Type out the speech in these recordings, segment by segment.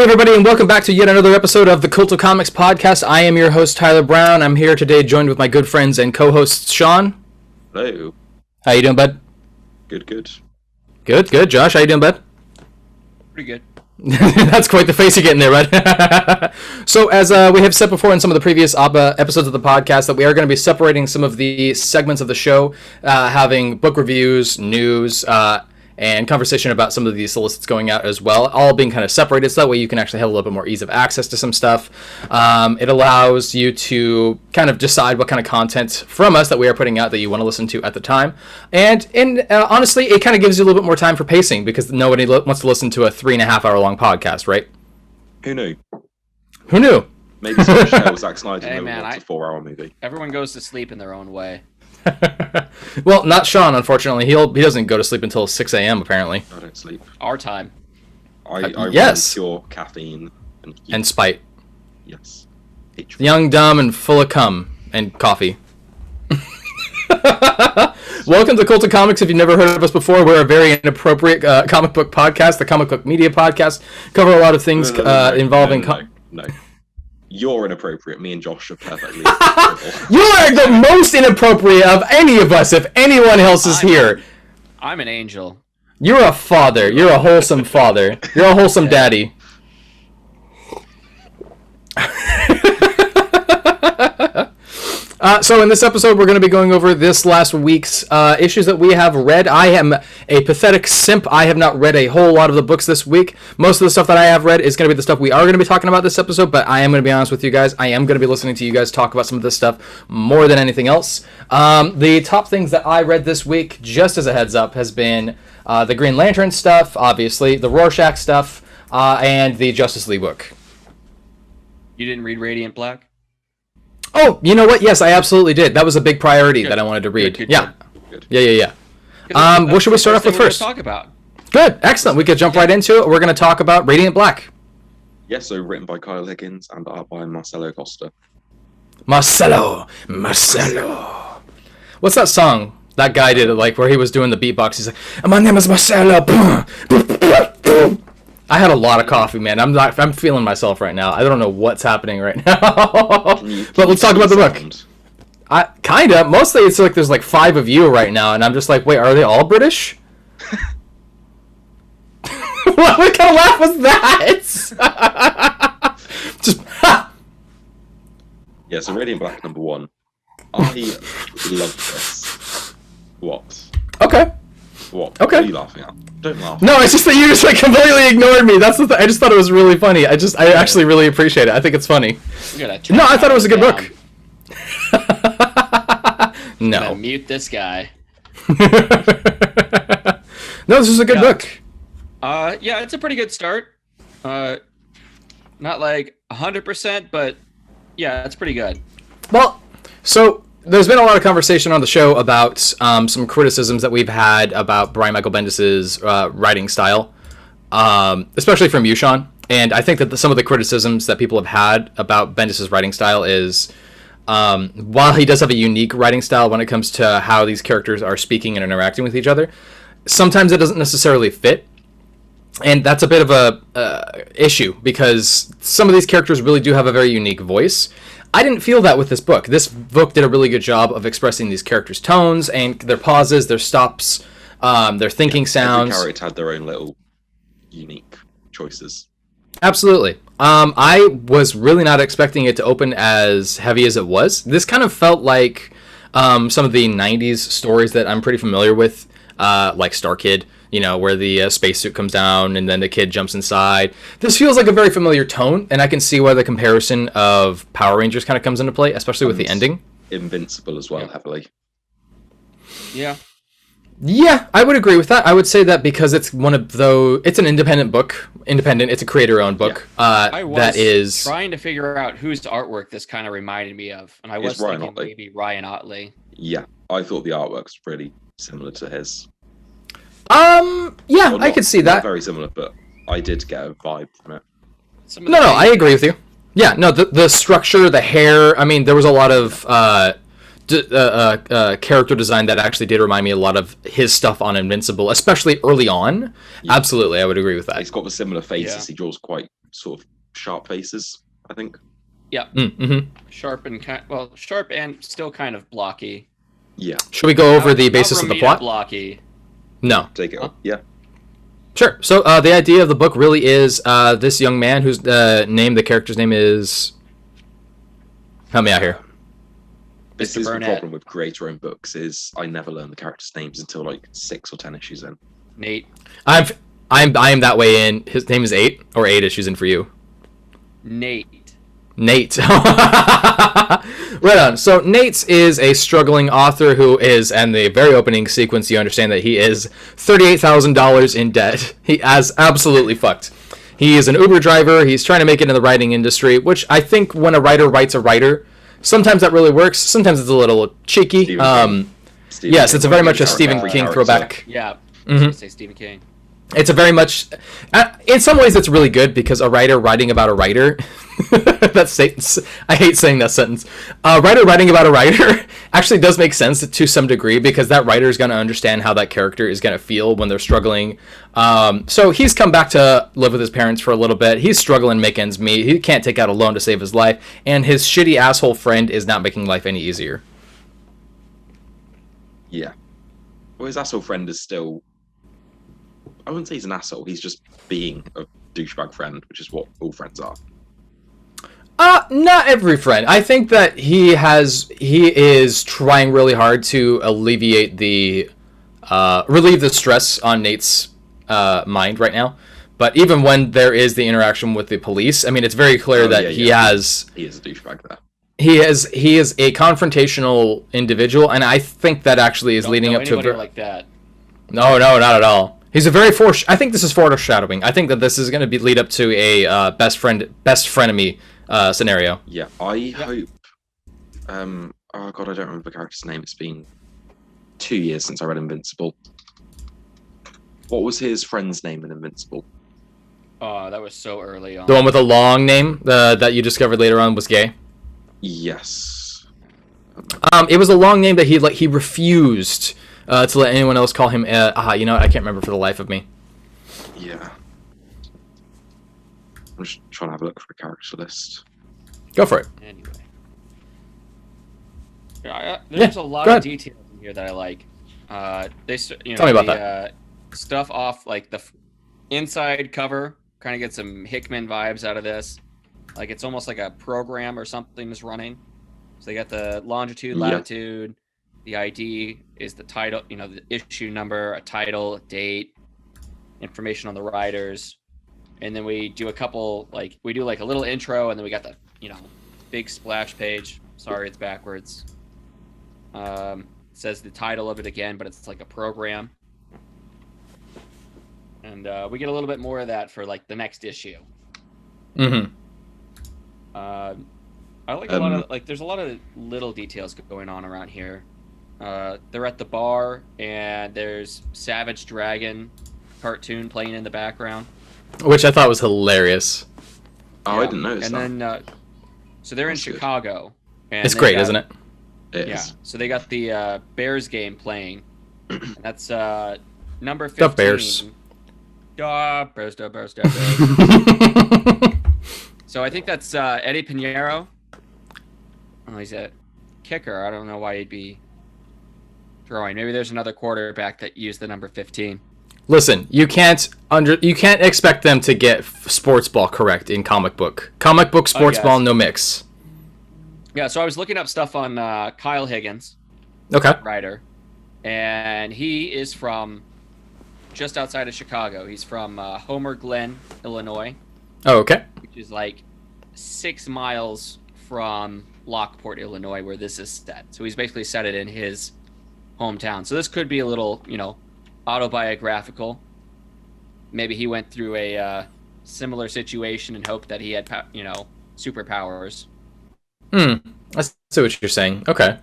everybody, and welcome back to yet another episode of the Cult of Comics podcast. I am your host, Tyler Brown. I'm here today joined with my good friends and co-hosts, Sean. Hello. How you doing, bud? Good. Good. Josh, how you doing, bud? Pretty good. That's quite the face you're getting there, bud. So, as we have said before in some of the previous episodes of the podcast, that we are going to be separating some of the segments of the show, having book reviews, news, and conversation about some of the solicits going out as well, all being kind of separated, so that way you can actually have a little bit more ease of access to some stuff. It allows you to kind of decide what kind of content from us that we are putting out that you want to listen to at the time. And honestly, it kind of gives you a little bit more time for pacing, because nobody wants to listen to a 3.5 hour long podcast, right? Who knew? Maybe some show Zack Snyder Hey, wants man, a 4-hour movie. Everyone goes to sleep in their own way. Well, not Sean, unfortunately. He doesn't go to sleep until 6 a.m. apparently. I don't sleep. Our time. I yes. Pure caffeine and heat. And spite. Yes. Young, dumb, and full of cum and coffee. Welcome to Cult of Comics. If you've never heard of us before, we're a very inappropriate comic book podcast, the comic book media podcast. Cover a lot of things involving... No. You're inappropriate. Me and Josh are perfectly You are the most inappropriate of any of us, if anyone else is here. I'm an angel. You're a father. You're a wholesome father. You're a wholesome daddy. So in this episode, we're going to be going over this last week's issues that we have read. I am a pathetic simp. I have not read a whole lot of the books this week. Most of the stuff that I have read is going to be the stuff we are going to be talking about this episode, but I am going to be honest with you guys. I am going to be listening to you guys talk about some of this stuff more than anything else. The top things that I read this week, just as a heads up, has been the Green Lantern stuff, obviously, the Rorschach stuff, and the Justice League book. You didn't read Radiant Black? Oh, you know what? Yes, I absolutely did. That was a big priority that I wanted to read. Good. Yeah. What should we start off with first? Talk about. Good. Excellent. We could jump right into it. We're going to talk about Radiant Black. Yes, so written by Kyle Higgins and art by Marcelo Costa. Marcelo. What's that song that guy did, like, where he was doing the beatbox? He's like, my name is Marcelo. I had a lot of coffee, man. I'm feeling myself right now. I don't know what's happening right now. But let's talk about the book. Kinda. Mostly it's like there's like 5 of you right now, and I'm just like, wait, are they all British? What kind of laugh was that? Just Yeah, so Radiant Black #1. I love this. What? Okay. What? Okay. What are you laughing at? Don't laugh. No, it's just that you just like completely ignored me. That's the thing. I just thought it was really funny. I actually really appreciate it. I think it's funny. No, I thought it was a good book. No. Mute this guy. No, this is a good book. Yeah, it's a pretty good start. Not like 100%, but yeah, it's pretty good. Well, so there's been a lot of conversation on the show about some criticisms that we've had about Brian Michael Bendis' writing style, especially from you, Sean. And I think that some of the criticisms that people have had about Bendis' writing style is, while he does have a unique writing style when it comes to how these characters are speaking and interacting with each other, sometimes it doesn't necessarily fit. And that's a bit of a issue, because some of these characters really do have a very unique voice. I didn't feel that with this book. This book did a really good job of expressing these characters' tones and their pauses, their stops, their thinking sounds. Every character had their own little unique choices. Absolutely. I was really not expecting it to open as heavy as it was. This kind of felt like some of the 90s stories that I'm pretty familiar with, like Star Kid. You know, where the spacesuit comes down and then the kid jumps inside. This feels like a very familiar tone, and I can see why the comparison of Power Rangers kind of comes into play, especially with the ending. Invincible as well, heavily. Yeah. Yeah, I would agree with that. I would say that because it's it's an independent book. It's a creator-owned book. Yeah. That is trying to figure out whose artwork this kind of reminded me of, and I was thinking maybe Ryan Ottley. Yeah, I thought the artwork's pretty similar to his. Yeah, well, I could see that. Not very similar, but I did get a vibe from it. No, I agree with you. Yeah, no, the structure, the hair, I mean, there was a lot of character design that actually did remind me a lot of his stuff on Invincible, especially early on. Yeah. Absolutely, I would agree with that. He's got the similar faces. Yeah. He draws quite sort of sharp faces, I think. Yeah. Mm-hmm. Sharp and still kind of blocky. Yeah. Should we go over the basis of the plot? Blocky. No. Take it up. Yeah. Sure. So the idea of the book really is this young man whose the character's name is... Help me out here. This is the problem with creator-owned books, is I never learn the characters' names until like 6 or 10 issues in. Nate. I am that way in. His name is 8 or 8 issues in for you. Nate. Right on. So Nate is a struggling author who is, and the very opening sequence, you understand that he is $38,000 in debt. He is absolutely fucked. He is an Uber driver. He's trying to make it in the writing industry, which I think when a writer writes a writer, sometimes that really works. Sometimes it's a little cheeky. Yes, it's a very much a Stephen King throwback. Yeah, I was gonna say Stephen King. It's a very much, in some ways, it's really good because a writer writing about a writer. I hate saying that sentence. A writer writing about a writer actually does make sense to some degree because that writer is going to understand how that character is going to feel when they're struggling. So he's come back to live with his parents for a little bit. He's struggling to make ends meet. He can't take out a loan to save his life, and his shitty asshole friend is not making life any easier. Yeah. Well, his asshole friend is still... I wouldn't say he's an asshole. He's just being a douchebag friend, which is what all friends are. Not every friend. I think that he is trying really hard to alleviate relieve the stress on Nate's mind right now. But even when there is the interaction with the police, I mean, it's very clear that he is a douchebag there. He is a confrontational individual, and I think that actually is leading up to like that. No, not at all. He's a very I think this is foreshadowing. I think that this is going to lead up to a best frenemy scenario. Yeah, I hope. Oh god, I don't remember the character's name. It's been 2 years since I read Invincible. What was his friend's name in Invincible? Oh, that was so early on. The one with a long name that you discovered later on was gay. Yes. It was a long name that he refused to let anyone else call him. I can't remember for the life of me. Yeah. I'm just trying to have a look for a character list. Go for it. Anyway. There's a lot of details in here that I like. Tell me about that. Stuff off, like the inside cover, kind of get some Hickman vibes out of this. Like it's almost like a program or something is running. So they got the longitude, latitude, the ID is the title, the issue number, a title, a date, information on the writers. And then we do a little intro, and then we got the, big splash page. Sorry, it's backwards. It says the title of it again, but it's like a program. And we get a little bit more of that for like the next issue. Mm-hmm. I like a lot of there's a lot of little details going on around here. They're at the bar, and there's Savage Dragon cartoon playing in the background, which I thought was hilarious. Oh, I didn't notice that. And then, so they're in Chicago. And it's great, isn't it? It is. So they got the Bears game playing. And that's number 15. The Bears. Bears. So I think that's Eddie Pinheiro. Oh, he's a kicker. I don't know why he'd be throwing. Maybe there's another quarterback that used the number 15. Listen, you can't expect them to get sports ball correct in comic book. Comic book sports ball, no mix. Yeah, so I was looking up stuff on Kyle Higgins. Okay. Writer. And he is from just outside of Chicago. He's from Homer Glen, Illinois. Oh, okay. Which is like 6 miles from Lockport, Illinois, where this is set. So he's basically set it in his hometown. So this could be a little, autobiographical. Maybe he went through a similar situation and hoped that he had, superpowers. I see what you're saying. Okay.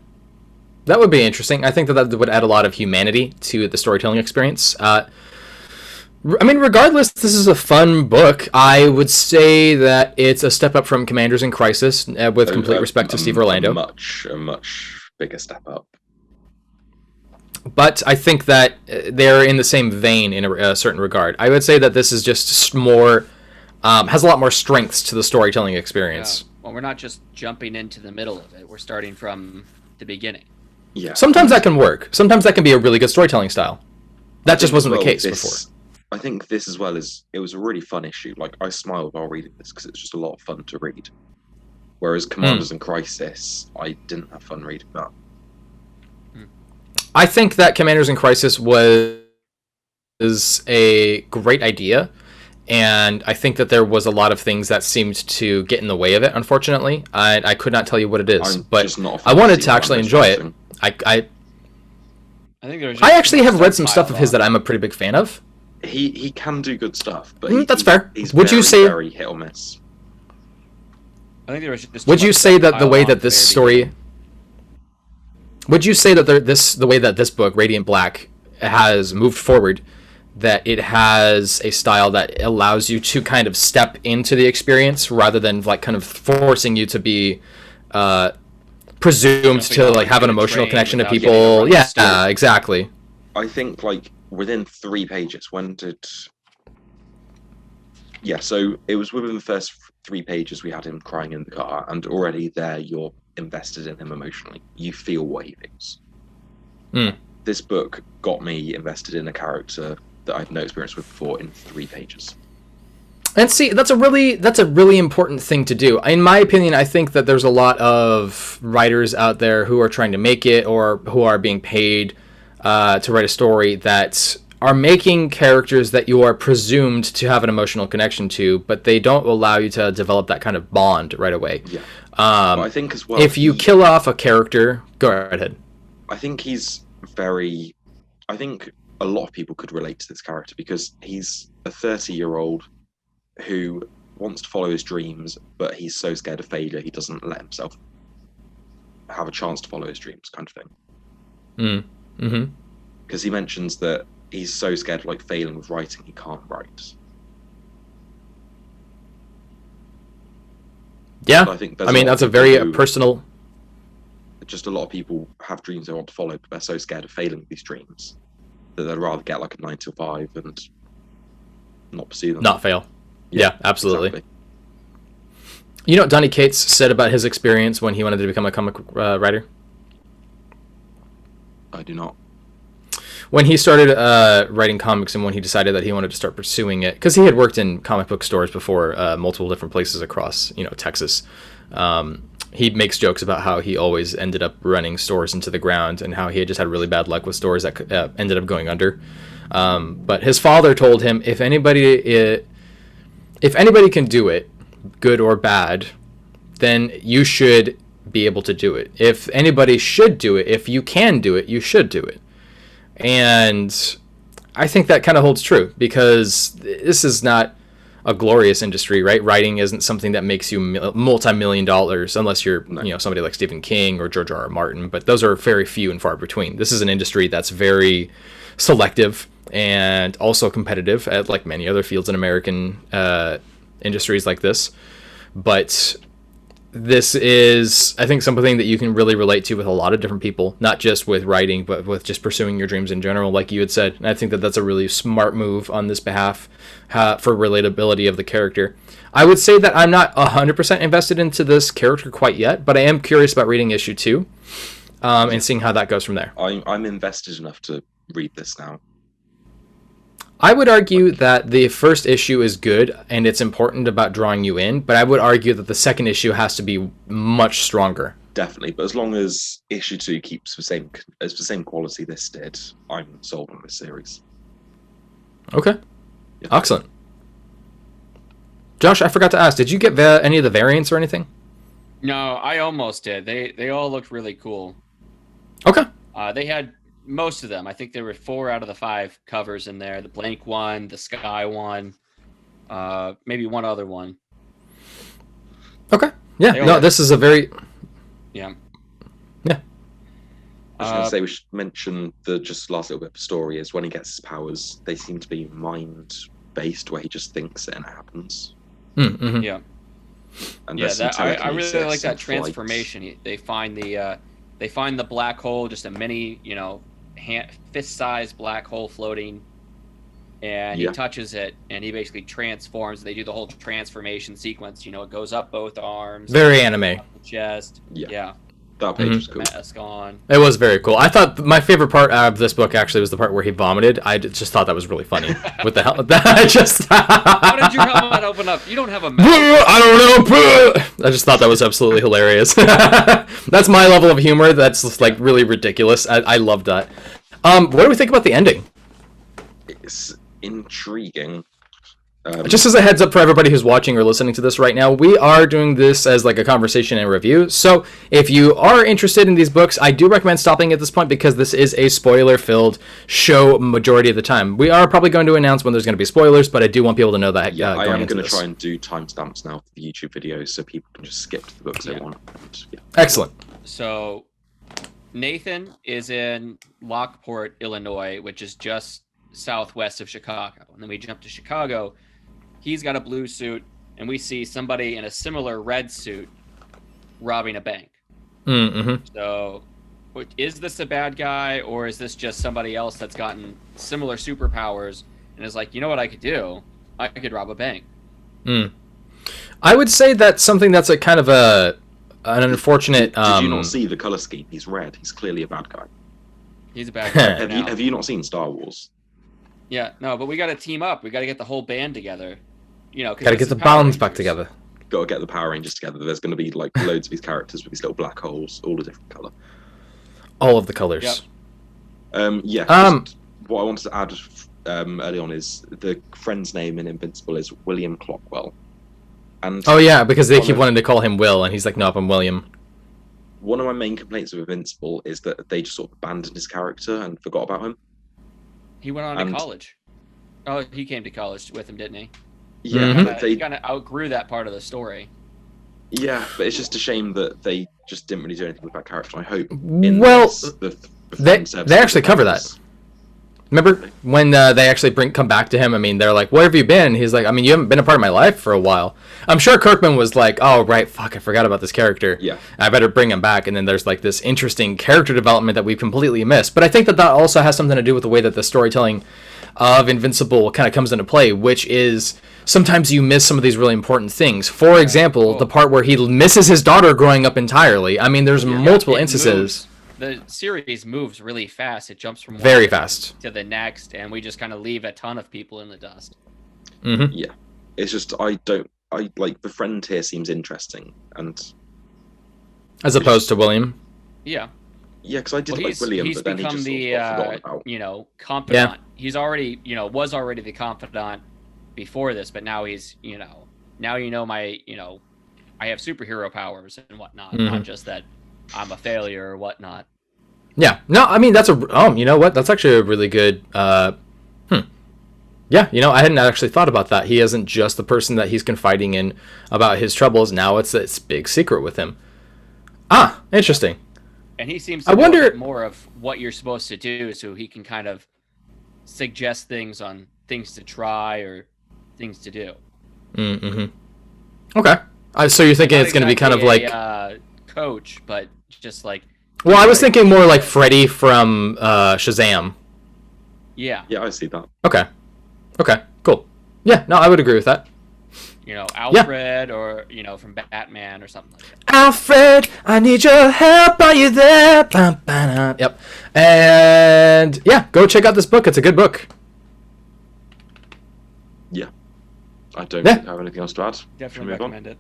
That would be interesting. I think that would add a lot of humanity to the storytelling experience. Regardless, this is a fun book. I would say that it's a step up from Commanders in Crisis, with complete respect to Steve Orlando. A much bigger step up. But I think that they're in the same vein in a certain regard. I would say that this is just more, has a lot more strengths to the storytelling experience. Yeah. Well, we're not just jumping into the middle of it. We're starting from the beginning. Yeah. Sometimes that can work. Sometimes that can be a really good storytelling style. That just wasn't the case before. I think this as well it was a really fun issue. Like, I smiled while reading this because it's just a lot of fun to read. Whereas Commanders in Crisis, I didn't have fun reading that. I think that Commanders in Crisis was a great idea, and I think that there was a lot of things that seemed to get in the way of it, unfortunately. I could not tell you what it is, but I wanted to actually enjoy it. I think there was I actually have read some stuff of his that I'm a pretty big fan of. He can do good stuff, but that's fair. He's Would very, you say very hit or miss. I think there was just would you say that the way that this story would you say that the way that this book Radiant Black has moved forward, that it has a style that allows you to kind of step into the experience rather than like kind of forcing you to be presumed to like have an emotional connection to people? Yeah, exactly. I think like within 3 pages, so it was within the first 3 pages we had him crying in the car, and already there you're invested in him emotionally. You feel what he thinks. This book got me invested in a character that I've no experience with before in 3 pages. And see, that's a really important thing to do. In my opinion, I think that there's a lot of writers out there who are trying to make it or who are being paid to write a story that are making characters that you are presumed to have an emotional connection to, but they don't allow you to develop that kind of bond right away. Yeah. I think as well, if you kill off a character, go right ahead. I think I think a lot of people could relate to this character because he's a 30-year-old who wants to follow his dreams, but he's so scared of failure he doesn't let himself have a chance to follow his dreams, kind of thing. Because he mentions that he's so scared of like failing with writing he can't write. Yeah, I think that's a very personal. Just a lot of people have dreams they want to follow, but they're so scared of failing with these dreams that they'd rather get like a 9 to 5 and not pursue them. Not fail. Yeah, absolutely. Exactly. You know what Donny Cates said about his experience when he wanted to become a comic writer? I do not. When he started writing comics and when he decided that he wanted to start pursuing it, because he had worked in comic book stores before, multiple different places across, Texas. He makes jokes about how he always ended up running stores into the ground and how he had just had really bad luck with stores that ended up going under. But his father told him, if anybody can do it, good or bad, then you should be able to do it. If anybody should do it, if you can do it, you should do it. And I think that kind of holds true because this is not a glorious industry, right? Writing isn't something that makes you multi-million dollars unless you're, somebody like Stephen King or George R.R. Martin, but those are very few and far between. This is an industry that's very selective and also competitive, like many other fields in American industries like this. But this is, I think, something that you can really relate to with a lot of different people, not just with writing, but with just pursuing your dreams in general, like you had said. And I think that that's a really smart move on this behalf for relatability of the character. I would say that I'm not 100% invested into this character quite yet, but I am curious about reading issue 2 and seeing how that goes from there. I'm invested enough to read this now. I would argue that the first issue is good and it's important about drawing you in, but I would argue that the second issue has to be much stronger. Definitely, but as long as issue 2 keeps the same quality this did, I'm sold on this series. Okay, yeah. Excellent. Josh, I forgot to ask, did you get any of the variants or anything? No, I almost did. They all looked really cool. Okay. They had most of them. I think there were 4 out of the 5 covers in there. The blank one, the sky one, maybe one other one. Okay. Yeah. No, this is a very... Yeah. Yeah. I was going to say we should mention the just last little bit of story is when he gets his powers, they seem to be mind-based, where he just thinks it and it happens. Mm-hmm. Yeah. And I really like that transformation. They They find the black hole, just a mini, fist-sized black hole floating, and he touches it, and he basically transforms. They do the whole transformation sequence. It goes up both arms. Very anime. Up the chest. Yeah. That page was cool. Mask on. It was very cool. I thought my favorite part of this book actually was the part where he vomited. I just thought that was really funny. What the hell? I just. How did your helmet open up? You don't have a mouth. I don't know. I just thought that was absolutely hilarious. That's my level of humor. That's just like really ridiculous. I loved that. What do we think about the ending? It's intriguing. Just as a heads up for everybody who's watching or listening to this right now, we are doing this as like a conversation and review. So if you are interested in these books, I do recommend stopping at this point because this is a spoiler-filled show majority of the time. We are probably going to announce when there's going to be spoilers, but I do want people to know that. I am going to try and do timestamps now for the YouTube videos so people can just skip to the books they want. Excellent. So Nathan is in Lockport, Illinois, which is just southwest of Chicago. And then we jump to Chicago. He's got a blue suit, and we see somebody in a similar red suit robbing a bank. Mm-hmm. So, is this a bad guy, or is this just somebody else that's gotten similar superpowers and is like, you know what I could do? I could rob a bank. I would say that's something that's a kind of an unfortunate. Did you not see the color scheme? He's red. He's clearly a bad guy. He's a bad guy. Have you not seen Star Wars? Yeah, no, but we got to team up. We got to get the whole band together. Got to get the bands back together. Got to get the Power Rangers together. There's going to be like loads of these characters with these little black holes, all a different color. All of the colors. Yep. What I wanted to add early on is the friend's name in Invincible is William Clockwell. And because they keep wanting to call him Will, and he's like, nope, I'm William. One of my main complaints of Invincible is that they just sort of abandoned his character and forgot about him. He went on to college. Oh, he came to college with him, didn't he? Yeah, he kind of outgrew that part of the story. Yeah, but it's just a shame that they just didn't really do anything with that character. I hope. They actually cover that. Remember when they actually come back to him? I mean, they're like, "Where have you been?" He's like, "I mean, you haven't been a part of my life for a while." I'm sure Kirkman was like, "Oh, right, fuck, I forgot about this character. Yeah, I better bring him back." And then there's like this interesting character development that we've completely missed. But I think that also has something to do with the way that the storytelling of Invincible kind of comes into play, which is sometimes you miss some of these really important things. For example, the part where he misses his daughter growing up entirely. I mean, there's multiple instances. The series moves really fast. It jumps from very fast to the next, and we just kind of leave a ton of people in the dust. Mm-hmm. Yeah, it's just I like the friend here seems interesting, and as opposed to William. Yeah, because I did like William, but then he just sort of got forgotten about. Confidant. Yeah. He's already was already the confidant before this, but now he's now my I have superhero powers and whatnot, not just that I'm a failure or whatnot. Yeah. No, I mean, that's you know what? That's actually a really good, Yeah, I hadn't actually thought about that. He isn't just the person that he's confiding in about his troubles. Now it's this big secret with him. Ah, interesting. And he seems to know more of what you're supposed to do, so he can kind of suggest things on things to try or things to do. Mm-hmm. Okay. So you're thinking it's going to be kind of like... coach, but just like... Well, I was thinking more like Freddy from Shazam. Yeah. Yeah, I see that. Okay, cool. Yeah, no, I would agree with that. Alfred or, from Batman or something like that. Alfred, I need your help, are you there? Yep. And, yeah, go check out this book. It's a good book. Yeah. I don't have anything else to add. Definitely recommend it.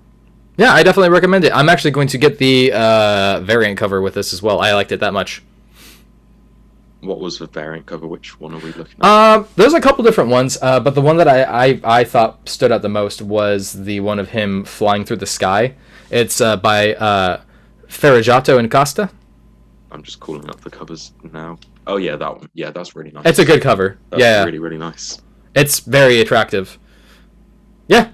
Yeah, I definitely recommend it. I'm actually going to get the variant cover with this as well. I liked it that much. What was the variant cover? Which one are we looking at? There's a couple different ones, but the one that I thought stood out the most was the one of him flying through the sky. It's by Ferrajato and Costa. I'm just calling up the covers now. Oh yeah, that one. Yeah, that's really nice. It's a good cover. That's really, really nice. It's very attractive. Yeah.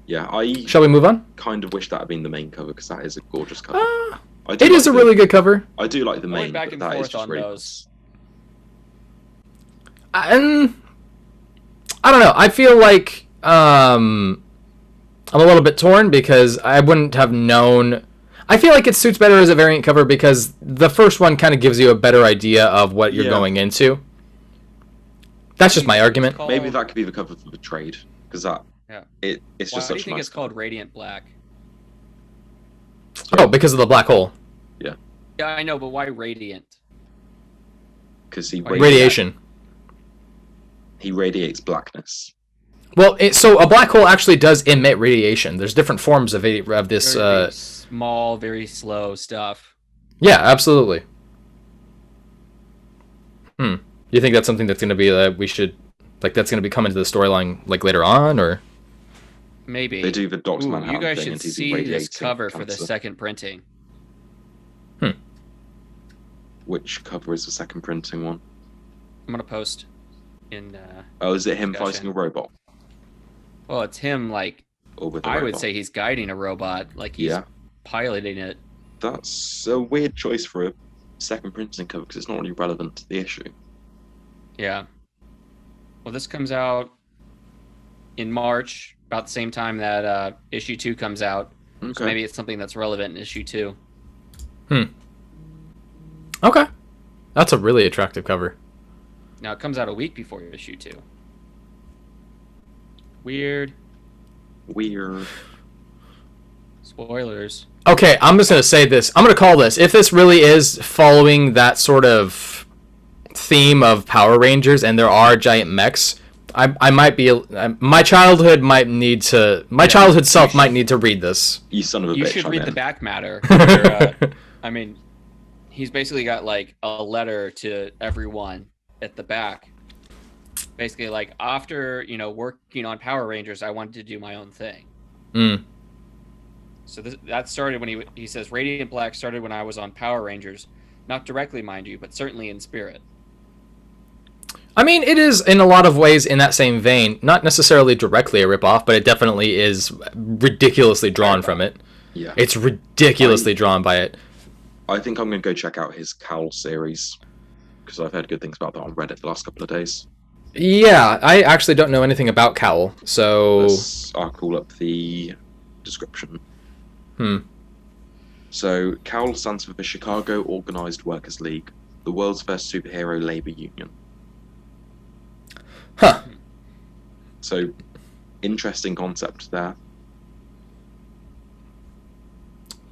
Yeah, Shall we move on? Kind of wish that had been the main cover because that is a gorgeous cover. It is a really good cover. I do like the main, back and but that forth is just on really those. I don't know. I feel like I'm a little bit torn because I wouldn't have known. I feel like it suits better as a variant cover because the first one kind of gives you a better idea of what you're going into. That's just my argument. Maybe that could be the cover for the trade, because it's just Why such do a you think nice it's called Radiant Black? Oh, because of the black hole. Yeah. Yeah, I know, but why Radiant? Because he Radiation. He radiates blackness. Well, so a black hole actually does emit radiation. There's different forms of this. Very small, very slow stuff. Yeah, absolutely. You think that's something that's going to be we should, like, that's going to be coming to the storyline like later on, or? Maybe. They do the Doctor Manhattan you guys thing should and he's see this irradiating cover for the cancer. second printing. Which cover is the second printing one? I'm gonna post in. Oh, is it him discussion. fighting a robot? Well, it's him. Like Or with a I robot? would say, he's guiding a robot. Like he's piloting it. That's a weird choice for a second printing cover because it's not really relevant to the issue. Yeah. Well, this comes out in March, about the same time that issue 2 comes out. Okay. So maybe it's something that's relevant in issue 2. Okay. That's a really attractive cover. Now it comes out a week before issue 2. Weird. Spoilers. Okay, I'm just going to say this. I'm going to call this. If this really is following that sort of theme of Power Rangers and there are giant mechs, I might be... my childhood might need to... My childhood self might need to read this. You son of a bitch. You should I'm read in. the back matter. Where, I mean, he's basically got like a letter to everyone at the back. Basically, like, after, working on Power Rangers, I wanted to do my own thing. So that started when he says, Radiant Black started when I was on Power Rangers. Not directly, mind you, but certainly in spirit. I mean, it is in a lot of ways in that same vein. Not necessarily directly a ripoff, but it definitely is ridiculously drawn from it. Yeah. It's ridiculously drawn by it. I think I'm going to go check out his Cowl series because I've heard good things about that on Reddit the last couple of days. Yeah, I actually don't know anything about Cowl, so... I'll call up the description. Hmm. So, Cowl stands for the Chicago Organized Workers League, the world's first superhero labor union. Huh. So, interesting concept there.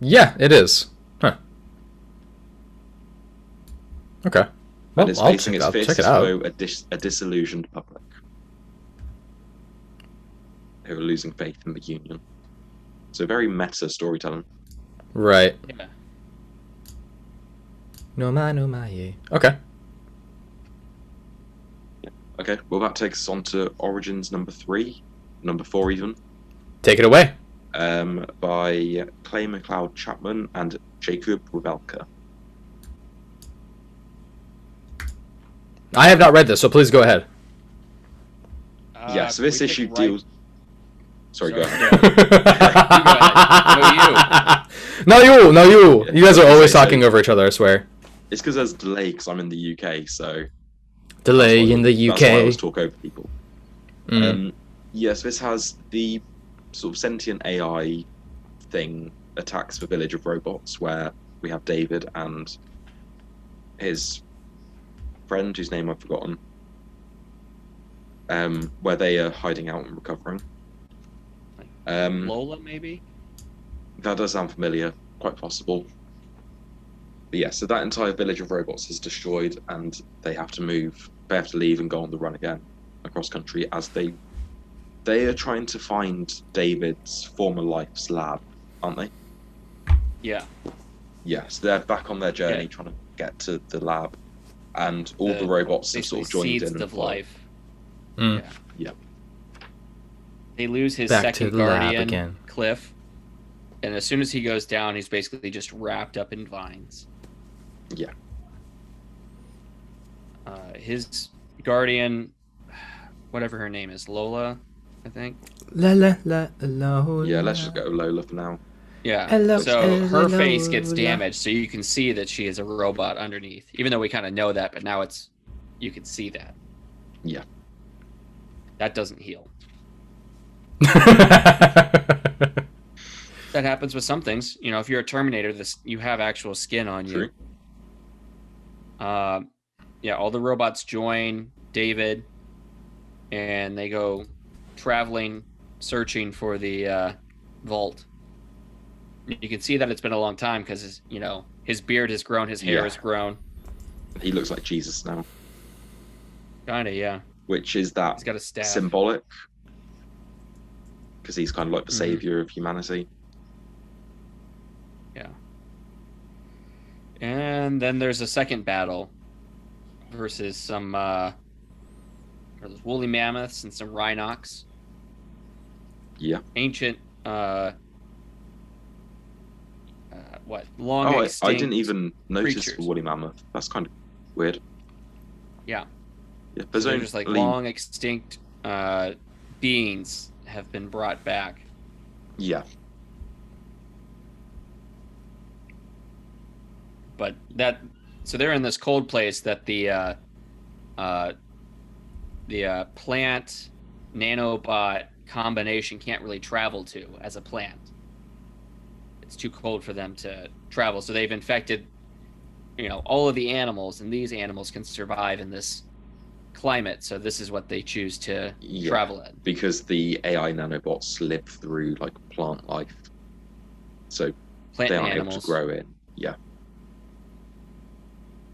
Yeah, it is. Huh. Okay. Well, And it's I'll facing check, its I'll check fists it out. though a disillusioned public who are losing faith in the union. So very meta storytelling. Right. Yeah. No ma, yeah. Okay. Okay, well that takes us on to Origins number 3, number 4 even, Take it away. by Clay Mcleod Chapman and Jakub Rebelka. I have not read this, so please go ahead. Yeah, so this we issue take deals... Sorry, go ahead. No, you. Yeah, You guys are always so- talking over each other, I swear. It's because there's delay because I'm in the UK, so... Delay that's why- in the That's why I UK. always talk over people. Mm. Yes, this has the sort of sentient AI thing attacks the village of robots where we have David and his friend, whose name I've forgotten, where they are hiding out and recovering. Lola, maybe? That does sound familiar, quite possible. But yeah, so that entire village of robots is destroyed and they have to move. They have to leave and go on the run again across country as they are trying to find David's former life's lab, aren't they? Yeah. Yeah, so they're back on their journey trying to get to the lab, and all the robots have sort of joined seeds in. of life. Mm. Yeah. They lose his Back to second the lab guardian, again. Cliff, and as soon as he goes down, he's basically just wrapped up in vines. Yeah. His guardian, whatever her name is, Lola, I think. Lola. Yeah, let's just go Lola for now. Yeah. Hello, So her face Lola. gets damaged, so you can see that she is a robot underneath. Even though we kind of know that, but now you can see that. Yeah. That doesn't heal. That happens with some things. You know, if you're a Terminator, you have actual skin on you. True. Yeah, all the robots join David, and they go traveling, searching for the vault. You can see that it's been a long time because, you know, his beard has grown, his hair has grown. He looks like Jesus now. Kinda, yeah. Which is that He's got a staff. symbolic? Because he's kind of like the savior of humanity. Yeah. And then there's a second battle versus some woolly mammoths and some rhinocs. Yeah. Ancient long extinct I didn't even notice creatures. the woolly mammoth. That's kind of weird. Yeah. Yeah, So they're just like long extinct beings have been brought back. Yeah. But so they're in this cold place that the plant nanobot combination can't really travel to as a plant. It's too cold for them to travel, so they've infected, you know, all of the animals, and these animals can survive in this climate. So this is what they choose to travel in. Because the AI nanobots live through like plant life, so Plant they aren't animals. able to grow in. Yeah.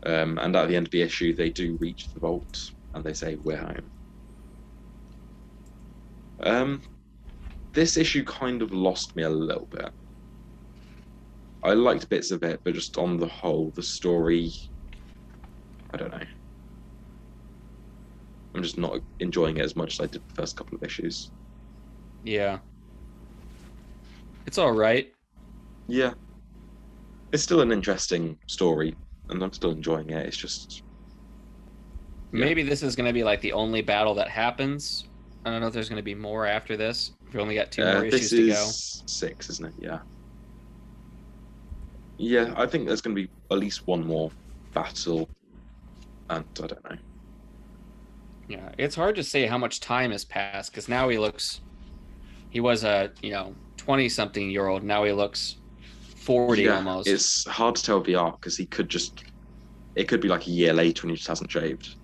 And at the end of the issue, they do reach the vault, and they say, "We're home." This issue kind of lost me a little bit. I liked bits of it, but just on the whole, the story, I don't know. I'm just not enjoying it as much as I did the first couple of issues. Yeah. It's all right. Yeah. It's still an interesting story, and I'm still enjoying it. It's just... Maybe this is going to be like the only battle that happens. I don't know if there's going to be more after this. We only got 2 more issues to go. This is 6, isn't it? Yeah. Yeah, I think there's going to be at least one more battle, and I don't know. Yeah, it's hard to say how much time has passed, because now he was a, 20-something-year-old. Now he looks 40 almost. It's hard to tell VR, because it could be like a year later when he just hasn't shaved.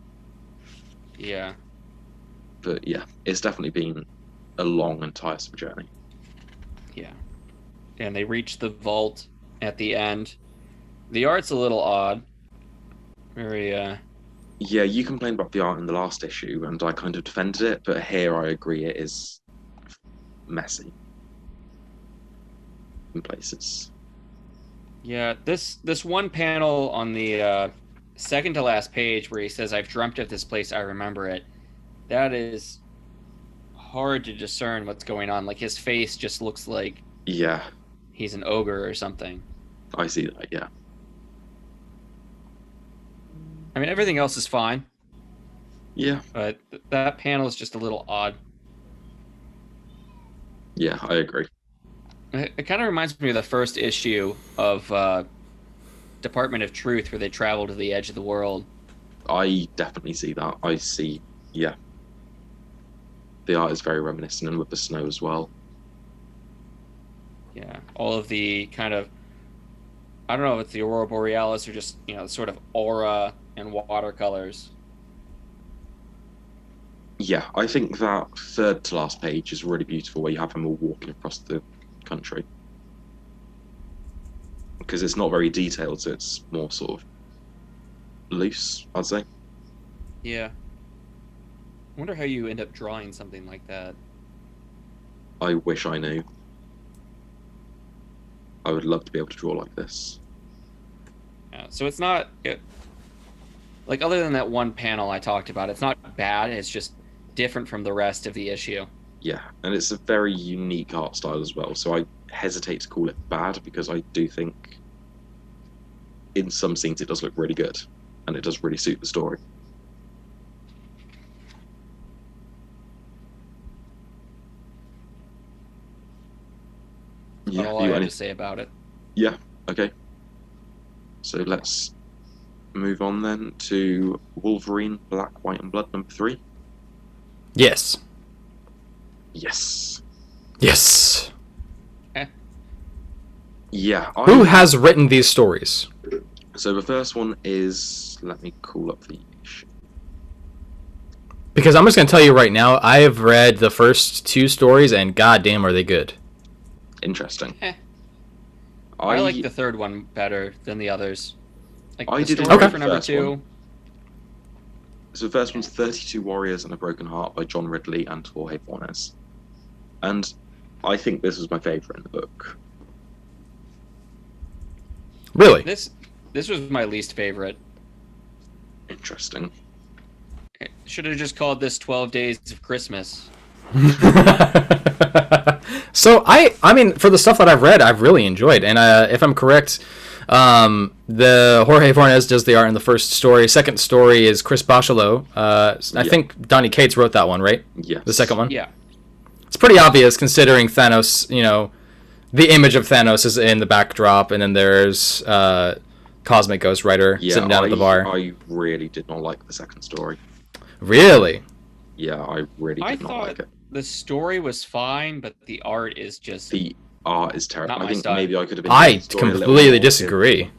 Yeah. But yeah, it's definitely been a long and tiresome journey. Yeah. And they reach the vault at the end. The art's a little odd. Very, Yeah, you complained about the art in the last issue, and I kind of defended it, but here I agree it is messy in places. Yeah, this one panel on the second to last page where he says, "I've dreamt of this place, I remember it." That is hard to discern what's going on. Like, his face just looks like he's an ogre or something. I see that, yeah. I mean, everything else is fine. Yeah. But that panel is just a little odd. Yeah, I agree. It kind of reminds me of the first issue of Department of Truth, where they travel to the edge of the world. I definitely see that. I see, yeah. The art is very reminiscent, and with the snow as well. Yeah, all of the kind of, I don't know if it's the Aurora Borealis or just, sort of aura and watercolors. Yeah, I think that third to last page is really beautiful, where you have them all walking across the country. Because it's not very detailed, so it's more sort of loose, I'd say. Yeah. I wonder how you end up drawing something like that. I wish I knew. I would love to be able to draw like this. Yeah, so it's not... like, other than that one panel I talked about, it's not bad, it's just different from the rest of the issue. Yeah, and it's a very unique art style as well, so I hesitate to call it bad, because I do think in some scenes it does look really good, and it does really suit the story. That's all I have to say about it. Yeah, okay. So let's move on then to Wolverine, Black, White and Blood, number 3. Yes. Yes. Yes. Yeah. Who has written these stories? So the first one is... Let me call up the issue. Because I'm just going to tell you right now, I have read the first 2 stories, and goddamn are they good. Interesting. I like the third one better than the others. Like I the did story enjoy for the number first 2. one. So the first one's 32 Warriors and a Broken Heart by John Ridley and Jorge Fornes. And I think this was my favourite in the book. Really? This was my least favorite. Interesting. Should have just called this 12 Days of Christmas. So I mean, for the stuff that I've read, I've really enjoyed. And if I'm correct, the Jorge Fornes does the art in the first story. Second story is Chris Bachalo. I think Donny Cates wrote that one, right? Yes. The second one? Yeah. It's pretty obvious considering Thanos, the image of Thanos is in the backdrop, and then there's Cosmic Ghost Rider sitting down at the bar. I really did not like the second story. Really? Yeah, I really did not like it. The story was fine, but the art is just... The art is terrible. Not my I think style. maybe I could have I enjoyed the story a little completely more disagree.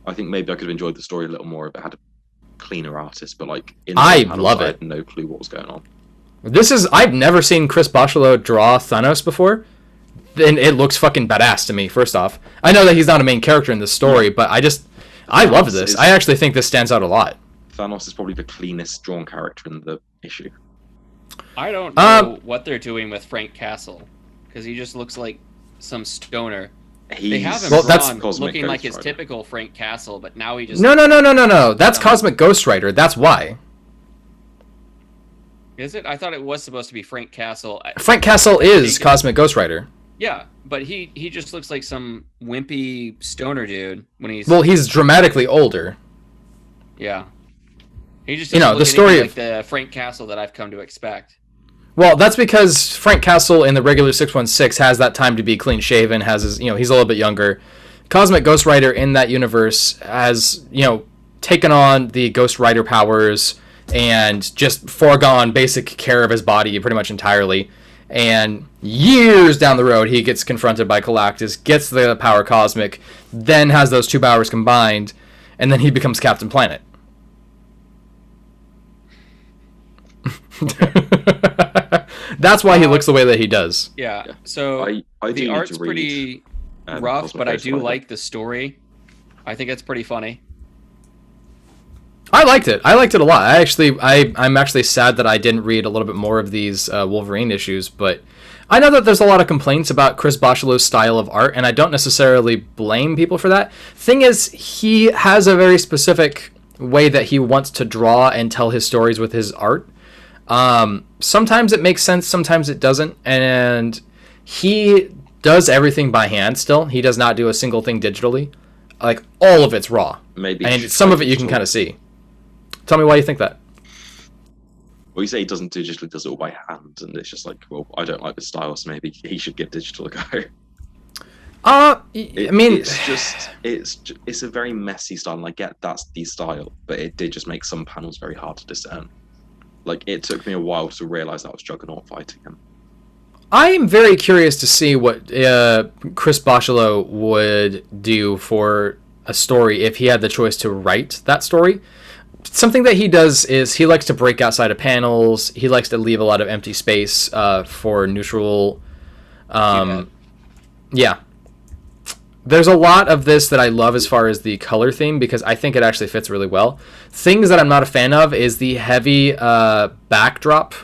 I think maybe I could have enjoyed the story a little more if it had a cleaner artist, but in I panels, love I it. had no clue what was going on. I've never seen Chris Bachalo draw Thanos before. And it looks fucking badass to me, first off. I know that he's not a main character in this story, but I love this. I actually think this stands out a lot. Thanos is probably the cleanest drawn character in the issue. I don't know what they're doing with Frank Castle, because he just looks like some stoner. They have him drawn looking like his typical Frank Castle, but now he just... No. That's Cosmic Ghost Rider. That's why. Is it? I thought it was supposed to be Frank Castle. Frank Castle is Cosmic Ghost Rider. Yeah, but he just looks like some wimpy stoner dude when he's... Well, he's dramatically older. Yeah. He just the story like the Frank Castle that I've come to expect. Well, that's because Frank Castle in the regular 616 has that time to be clean shaven, has his, he's a little bit younger. Cosmic Ghost Rider in that universe has, taken on the Ghost Rider powers and just foregone basic care of his body pretty much entirely. And years down the road, he gets confronted by Galactus, gets the power Cosmic, then has those 2 powers combined, and then he becomes Captain Planet. That's why he looks the way that he does. Yeah. So I the art's pretty rough, but I do like the story. I think it's pretty funny. I liked it a lot. I'm actually sad that I didn't read a little bit more of these Wolverine issues, but I know that there's a lot of complaints about Chris Bachalo's style of art, and I don't necessarily blame people for that. Thing is, he has a very specific way that he wants to draw and tell his stories with his art. Sometimes it makes sense, sometimes it doesn't, and he does everything by hand still. He does not do a single thing digitally. Like, all of it's raw. Maybe. And some of it you can kind of see. Tell me why you think that. Well, you say he doesn't digitally, does it all by hand, and it's just like, well, I don't like the style, so maybe he should give digital a go. It's a very messy style, and I get that's the style, but it did just make some panels very hard to discern. Like, it took me a while to realize that was Juggernaut fighting him. I'm very curious to see what Chris Bachalo would do for a story if he had the choice to write that story. Something that he does is he likes to break outside of panels. He likes to leave a lot of empty space for neutral. Yeah. There's a lot of this that I love as far as the color theme, because I think it actually fits really well. Things that I'm not a fan of is the heavy backdrop,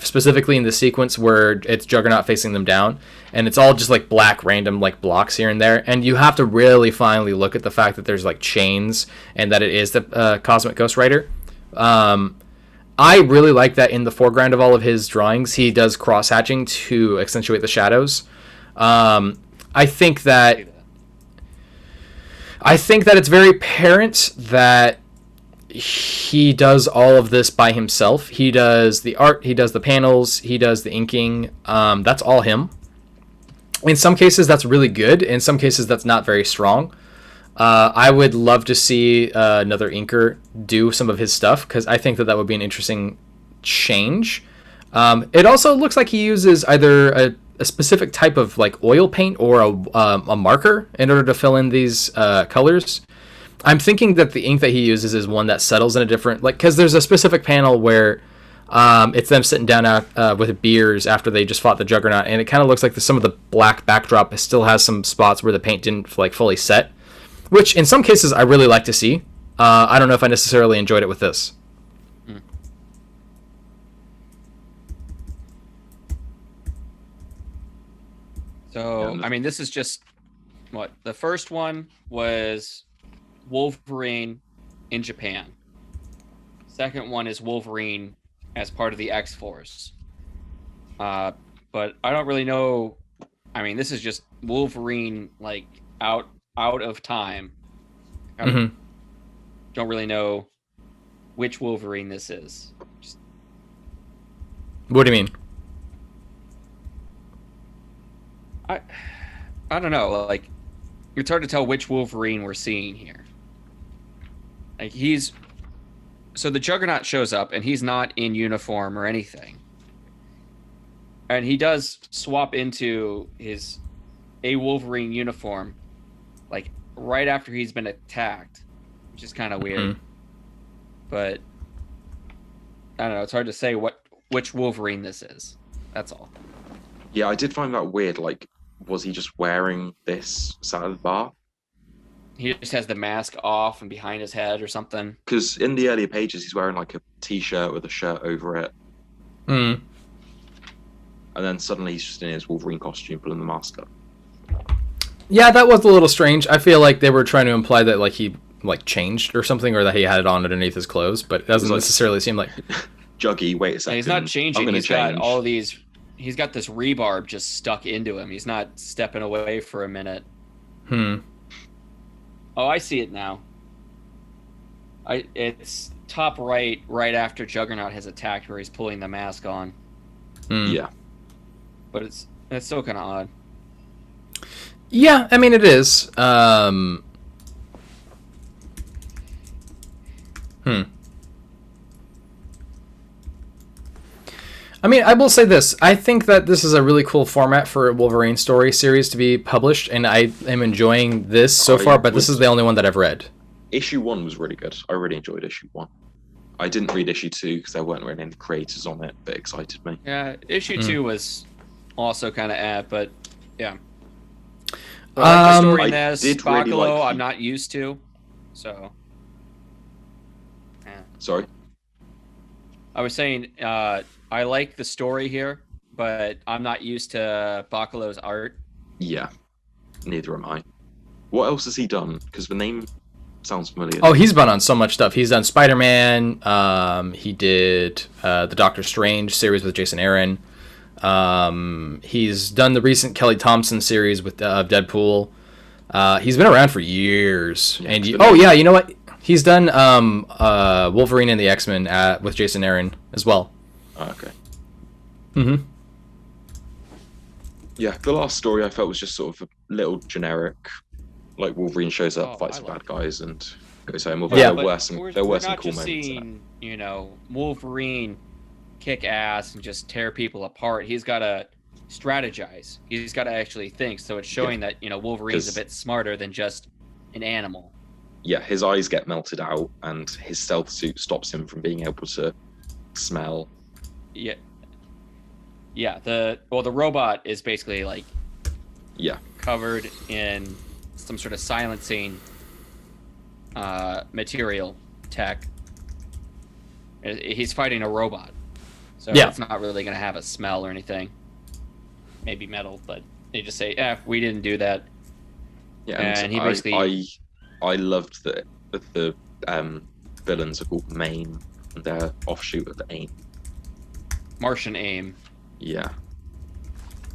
specifically in the sequence where it's Juggernaut facing them down, and it's all just like black random like blocks here and there, and you have to really finally look at the fact that there's like chains and that it is the Cosmic Ghost Rider. I really like that in the foreground of all of his drawings he does cross hatching to accentuate the shadows. I think that it's very apparent that he does all of this by himself. He does the art, he does the panels, he does the inking. That's all him. In some cases, that's really good. In some cases, that's not very strong. I would love to see another inker do some of his stuff, because I think that would be an interesting change. It also looks like he uses either a specific type of like oil paint or a marker in order to fill in these colors. I'm thinking that the ink that he uses is one that settles in a different, like, because there's a specific panel where it's them sitting down with beers after they just fought the Juggernaut, and it kind of looks like some of the black backdrop still has some spots where the paint didn't like fully set, which in some cases I really like to see. I don't know if I necessarily enjoyed it with this. So, I mean, this is just what the first one was Wolverine in Japan. Second one is Wolverine as part of the X-Force. But I don't really know. I mean, this is just Wolverine like out of time. I don't really know which Wolverine this is. What do you mean? I don't know. Like, it's hard to tell which Wolverine we're seeing here. Like, so the Juggernaut shows up and he's not in uniform or anything. And he does swap into a Wolverine uniform, like right after he's been attacked, which is kind of weird. But I don't know. It's hard to say which Wolverine this is. That's all. Yeah, I did find that weird. Like, was he just wearing this sat at the bar? He just has the mask off and behind his head or something. Because in the earlier pages, he's wearing like a t-shirt with a shirt over it. And then suddenly he's just in his Wolverine costume, pulling the mask up. Yeah, that was a little strange. I feel like they were trying to imply that like he like changed or something, or that he had it on underneath his clothes, but it doesn't necessarily seem like. Juggy, wait a second. And he's not changing. He's got all these. He's got this rebarb just stuck into him. He's not stepping away for a minute. Oh, I see it now. It's top right after Juggernaut has attacked, where he's pulling the mask on. Yeah, but it's still kind of odd. Yeah, I mean it is. I mean, I will say this. I think that this is a really cool format for a Wolverine story series to be published, and I am enjoying this so far, but this is the only one that I've read. Issue 1 was really good. I really enjoyed issue 1. I didn't read issue 2 because there weren't really any creators on it that excited me. Yeah, issue 2 was also kind of but yeah. But I like the story in this. Bacalo, really like I'm not used to, so. Yeah. Sorry? I was saying, I like the story here, but I'm not used to Bacalo's art. Yeah, neither am I. What else has he done? Because the name sounds familiar. Oh, he's been on so much stuff. He's done Spider-Man. He did the Doctor Strange series with Jason Aaron. He's done the recent Kelly Thompson series with Deadpool. He's been around for years. Yeah, and you know what? He's done Wolverine and the X-Men with Jason Aaron as well. Oh, okay. Yeah, the last story I felt was just sort of a little generic. Like Wolverine shows up, fights the bad guys, and goes home. Although there were some cool moments. Seeing, Wolverine kick ass and just tear people apart. He's got to strategize. He's got to actually think. So it's showing that Wolverine's a bit smarter than just an animal. Yeah, his eyes get melted out, and his stealth suit stops him from being able to smell. Yeah. The robot is basically covered in some sort of silencing material tech. He's fighting a robot, so it's not really going to have a smell or anything. Maybe metal, but they just say, we didn't do that." Yeah, and he basically. I loved that the villains are called MAIM, and they're offshoot of the AIM. Martian AIM. Yeah.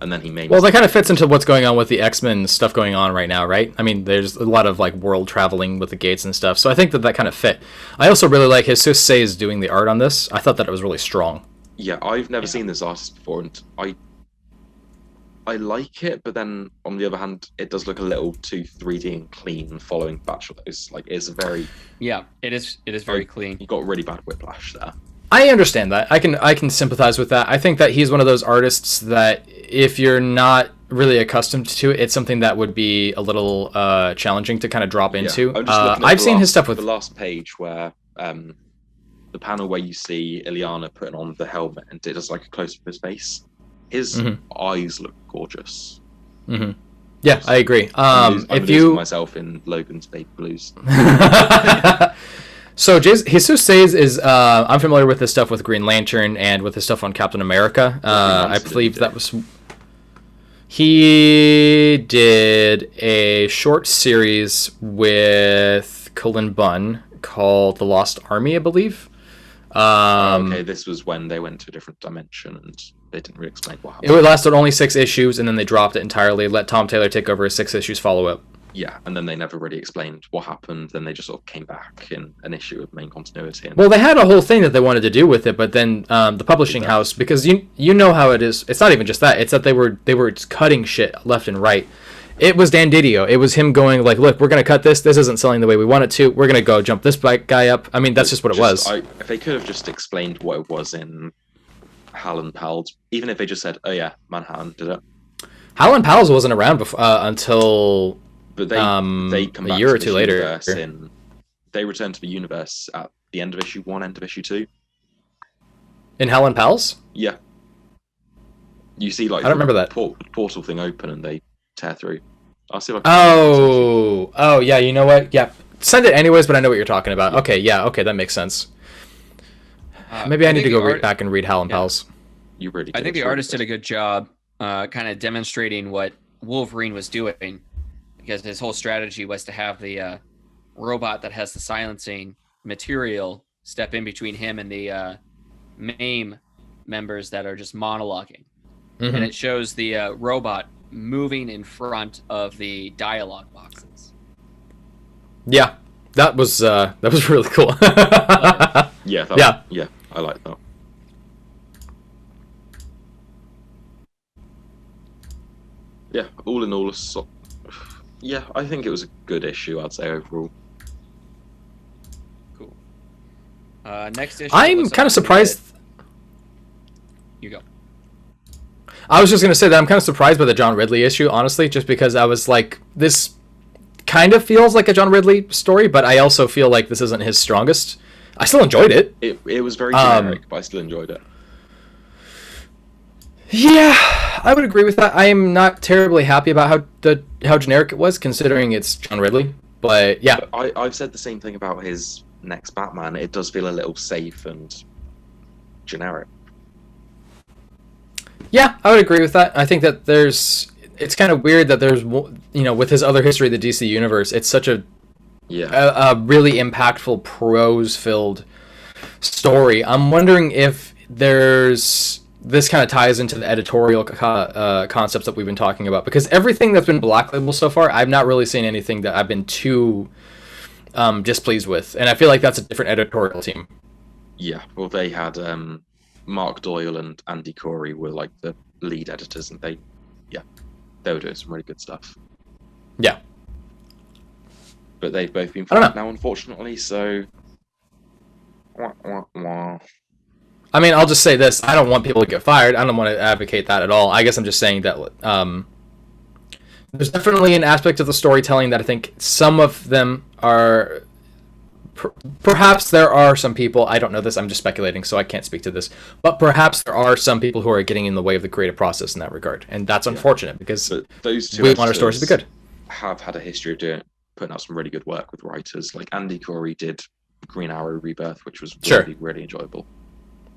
And then he made. Well, that kind of fits into what's going on with the X-Men stuff going on right now, right? I mean, there's a lot of world traveling with the gates and stuff, so I think that kind of fit. I also really like Jesus Say's doing the art on this. I thought that it was really strong. Yeah, I've never seen this artist before, and I like it, but then on the other hand, it does look a little too 3D and clean following Bachelor's. It's very... Yeah, it is very clean. You got really bad whiplash there. I understand that. I can sympathize with that. I think that he's one of those artists that if you're not really accustomed to it, it's something that would be a little challenging to kind of drop into. I'm just looking at I've seen his stuff with the last page where the panel where you see Ileana putting on the helmet and it does like a close up of his face. His eyes look gorgeous. Mm-hmm. Yeah, I agree. I'm losing myself in Logan's Baby Blues. So Jesus Says is I'm familiar with his stuff with Green Lantern and with his stuff on Captain America. I believe that was he did a short series with Cullen Bunn called The Lost Army, I believe. Okay, this was when they went to a different dimension and they didn't really explain what happened. It lasted only 6 issues and then they dropped it entirely, let Tom Taylor take over a 6 issues follow-up. Yeah, and then they never really explained what happened. Then they just sort of came back in an issue of main continuity. Well, they had a whole thing that they wanted to do with it, but then the publishing house, because you know how it is. It's not even just that. It's that they were cutting shit left and right. It was Dan Didio. It was him going like, "Look, we're gonna cut this. This isn't selling the way we want it to. We're gonna go jump this guy up." I mean, that's just what it was. If they could have just explained what it was in Hal and Pals, even if they just said, "Oh yeah, Manhattan did it." Hal and Pals wasn't around before, until. But they come back a year to or two later. They return to the universe at the end of issue 1, end of issue 2. In Hal and Pals? Yeah. You see, like, I don't remember that portal thing open and they tear through. I'll see if I can. Oh, yeah. You know what? Yeah, send it anyways. But I know what you're talking about. Okay, yeah, okay, that makes sense. Maybe I need to go back and read Hal and Pals. You really? I think the artist did a good job, kind of demonstrating what Wolverine was doing. Because his whole strategy was to have the robot that has the silencing material step in between him and the MAME members that are just monologuing. Mm-hmm. And it shows the robot moving in front of the dialogue boxes. Yeah, that was really cool. Yeah, I like that. Yeah, all in all, yeah, I think it was a good issue, I'd say, overall. Cool. Next issue. I'm kind of surprised. You go. I was just going to say that I'm kind of surprised by the John Ridley issue, honestly, just because I was like, this kind of feels like a John Ridley story, but I also feel like this isn't his strongest. I still enjoyed it. It was very generic, but I still enjoyed it. Yeah, I would agree with that. I am not terribly happy about how generic it was, considering it's John Ridley. But yeah, I've said the same thing about his next Batman. It does feel a little safe and generic. Yeah, I would agree with that. I think that it's kind of weird that there's, with his other history of the DC universe, it's such a really impactful prose-filled story. I'm wondering if this kind of ties into the editorial concepts that we've been talking about, because everything that's been Black Label so far, I've not really seen anything that I've been too displeased with, and I feel like that's a different editorial team. Yeah, well, they had Mark Doyle and Andy Corey were like the lead editors, and they were doing some really good stuff. Yeah. But they've both been fired now, unfortunately, so... I mean, I'll just say this. I don't want people to get fired. I don't want to advocate that at all. I guess I'm just saying that there's definitely an aspect of the storytelling that I think some of them are... Perhaps there are some people, I don't know this, I'm just speculating, so I can't speak to this, but perhaps there are some people who are getting in the way of the creative process in that regard, and that's unfortunate, because we want our stories to be good. Have had a history of putting out some really good work with writers. Like Andy Corey did Green Arrow Rebirth, which was really, really enjoyable.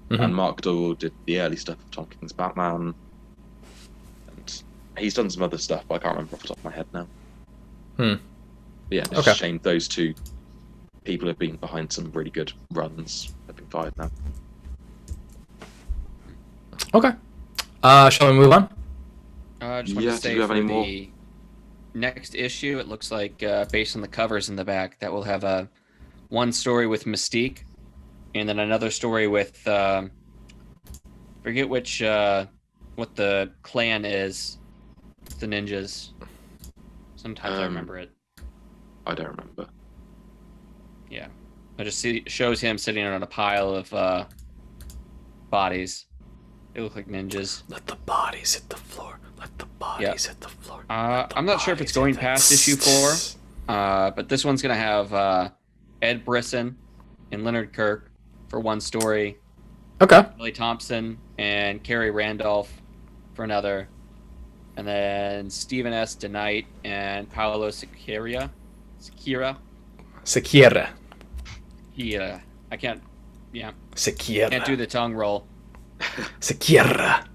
Mm-hmm. And Mark Doyle did the early stuff of Tom King's Batman. And he's done some other stuff, but I can't remember off the top of my head now. But yeah, it's a shame those two people have been behind some really good runs have been fired now. Okay. Shall we move on? Just want to say, for the next issue, it looks like, based on the covers in the back, that we'll have one story with Mystique, and then another story with forget which what the clan is, the ninjas. Sometimes I remember it. I don't remember. Yeah, I just see shows him sitting on a pile of bodies. They look like ninjas. Let the bodies hit the floor. Let the bodies hit the floor. I'm not sure if it's going past issue 4, but this one's gonna have Ed Brisson and Leonard Kirk for one story. Okay. Billy Thompson and Kerry Randolph for another, and then Stephen S. DeKnight and Paolo Sequeira. Yeah, I can't. Yeah. Sequeira. Can't do the tongue roll. Sequeira.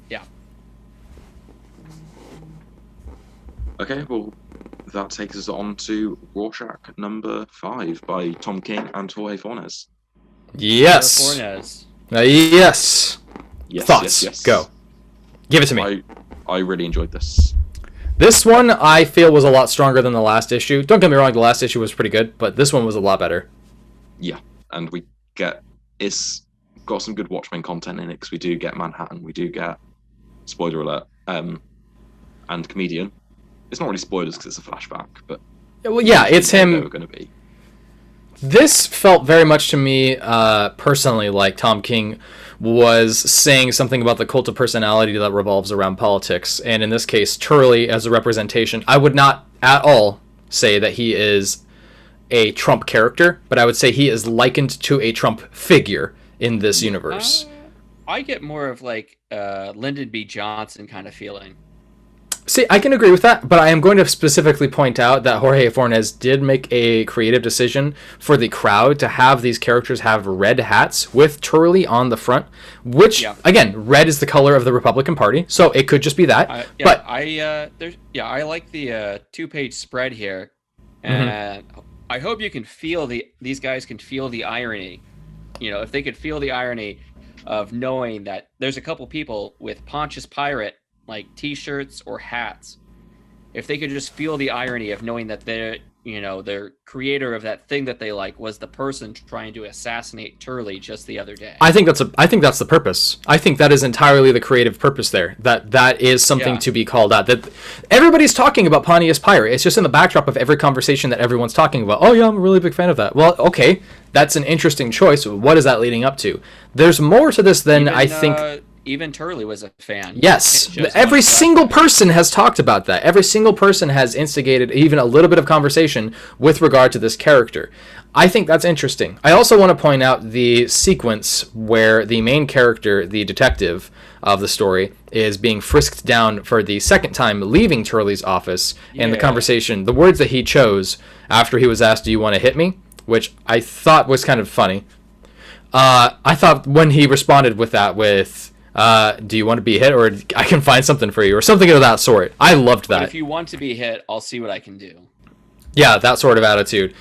Yeah. Okay, well, that takes us on to Rorschach number 5 by Tom King and Jorge Fornes. Yes. Fornes. Yes. Yes, Thoughts? yes. Go. Give it to me. I really enjoyed this. This one I feel was a lot stronger than the last issue. Don't get me wrong, the last issue was pretty good, but this one was a lot better. Yeah, and it's got some good Watchmen content in it because we do get Manhattan, we do get, spoiler alert, and Comedian. It's not really spoilers because it's a flashback, but Well, yeah, it's him. They were going to be. This felt very much to me, personally, like Tom King was saying something about the cult of personality that revolves around politics. And in this case, Turley as a representation, I would not at all say that he is a Trump character, but I would say he is likened to a Trump figure in this universe. I get more of like Lyndon B. Johnson kind of feeling. See, I can agree with that, but I am going to specifically point out that Jorge Fornes did make a creative decision for the crowd to have these characters have red hats with Turley on the front, which, again, red is the color of the Republican Party, so it could just be that. I like the 2-page spread here, and I hope you can feel these guys can feel the irony. You know, if they could feel the irony of knowing that there's a couple people with Pontius Pilate like t-shirts or hats, if they could just feel the irony of knowing that their creator of that thing that they like was the person trying to assassinate Turley just the other day. I think that's the purpose. I think that is entirely the creative purpose there. That is something to be called out. That everybody's talking about Pontius Pilate. It's just in the backdrop of every conversation that everyone's talking about. Oh yeah, I'm a really big fan of that. Well, okay, that's an interesting choice. What is that leading up to? There's more to this than I think. Even Turley was a fan. Yes. Every single person has talked about that. Every single person has instigated even a little bit of conversation with regard to this character. I think that's interesting. I also want to point out the sequence where the main character, the detective of the story, is being frisked down for the second time, leaving Turley's office, and the conversation, the words that he chose after he was asked, "Do you want to hit me?" which I thought was kind of funny. I thought when he responded with that do you want to be hit, or I can find something for you, or something of that sort. I loved that. But if you want to be hit, I'll see what I can do. Yeah, that sort of attitude.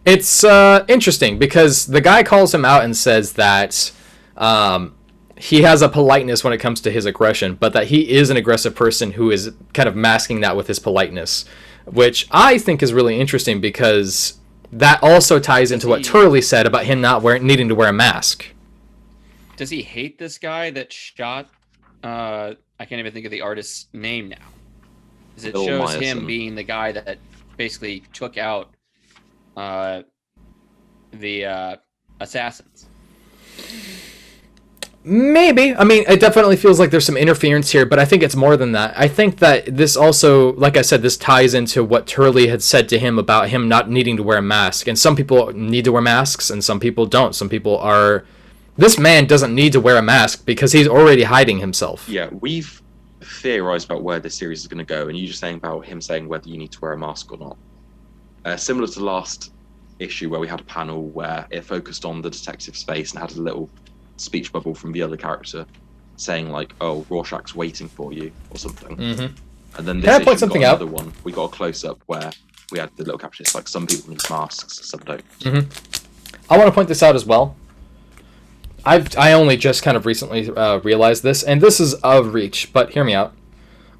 It's interesting because the guy calls him out and says that he has a politeness when it comes to his aggression, but that he is an aggressive person who is kind of masking that with his politeness, which I think is really interesting because that also ties into what Turley said about him not needing to wear a mask. Does he hate this guy that shot? I can't even think of the artist's name now. Because it shows him being the guy that basically took out the assassins. Maybe. I mean, it definitely feels like there's some interference here, but I think it's more than that. I think that this also, like I said, this ties into what Turley had said to him about him not needing to wear a mask. And some people need to wear masks, and some people don't. Some people are... This man doesn't need to wear a mask because he's already hiding himself. Yeah, we've theorized about where this series is going to go, and you just saying about him saying whether you need to wear a mask or not. Similar to the last issue where we had a panel where it focused on the detective space and had a little speech bubble from the other character saying like, "Oh, Rorschach's waiting for you" or something. And then this Can I point issue, something we got out? another one. We got a close up where we had the little caption. It's like some people need masks, some don't. I want to point this out as well. I only just kind of recently realized this, and this is a reach, but hear me out.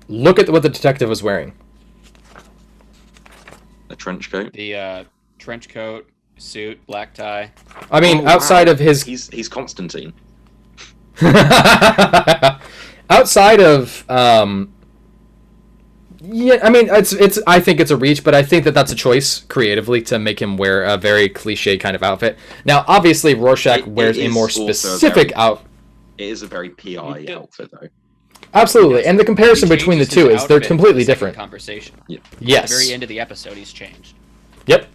Look at what the detective was wearing. A trench coat. The trench coat, suit, black tie. I mean, outside of his... He's Constantine. Outside of... Yeah, I mean, it's. I think it's a reach, but I think that that's a choice creatively to make him wear a very cliche kind of outfit. Now, obviously, Rorschach wears a more specific It is a very PI outfit, though. Absolutely, and the comparison He between the changes two his is they're outfit completely in the second different. Conversation. Yeah. Yes. At the very end of the episode, he's changed. Yep.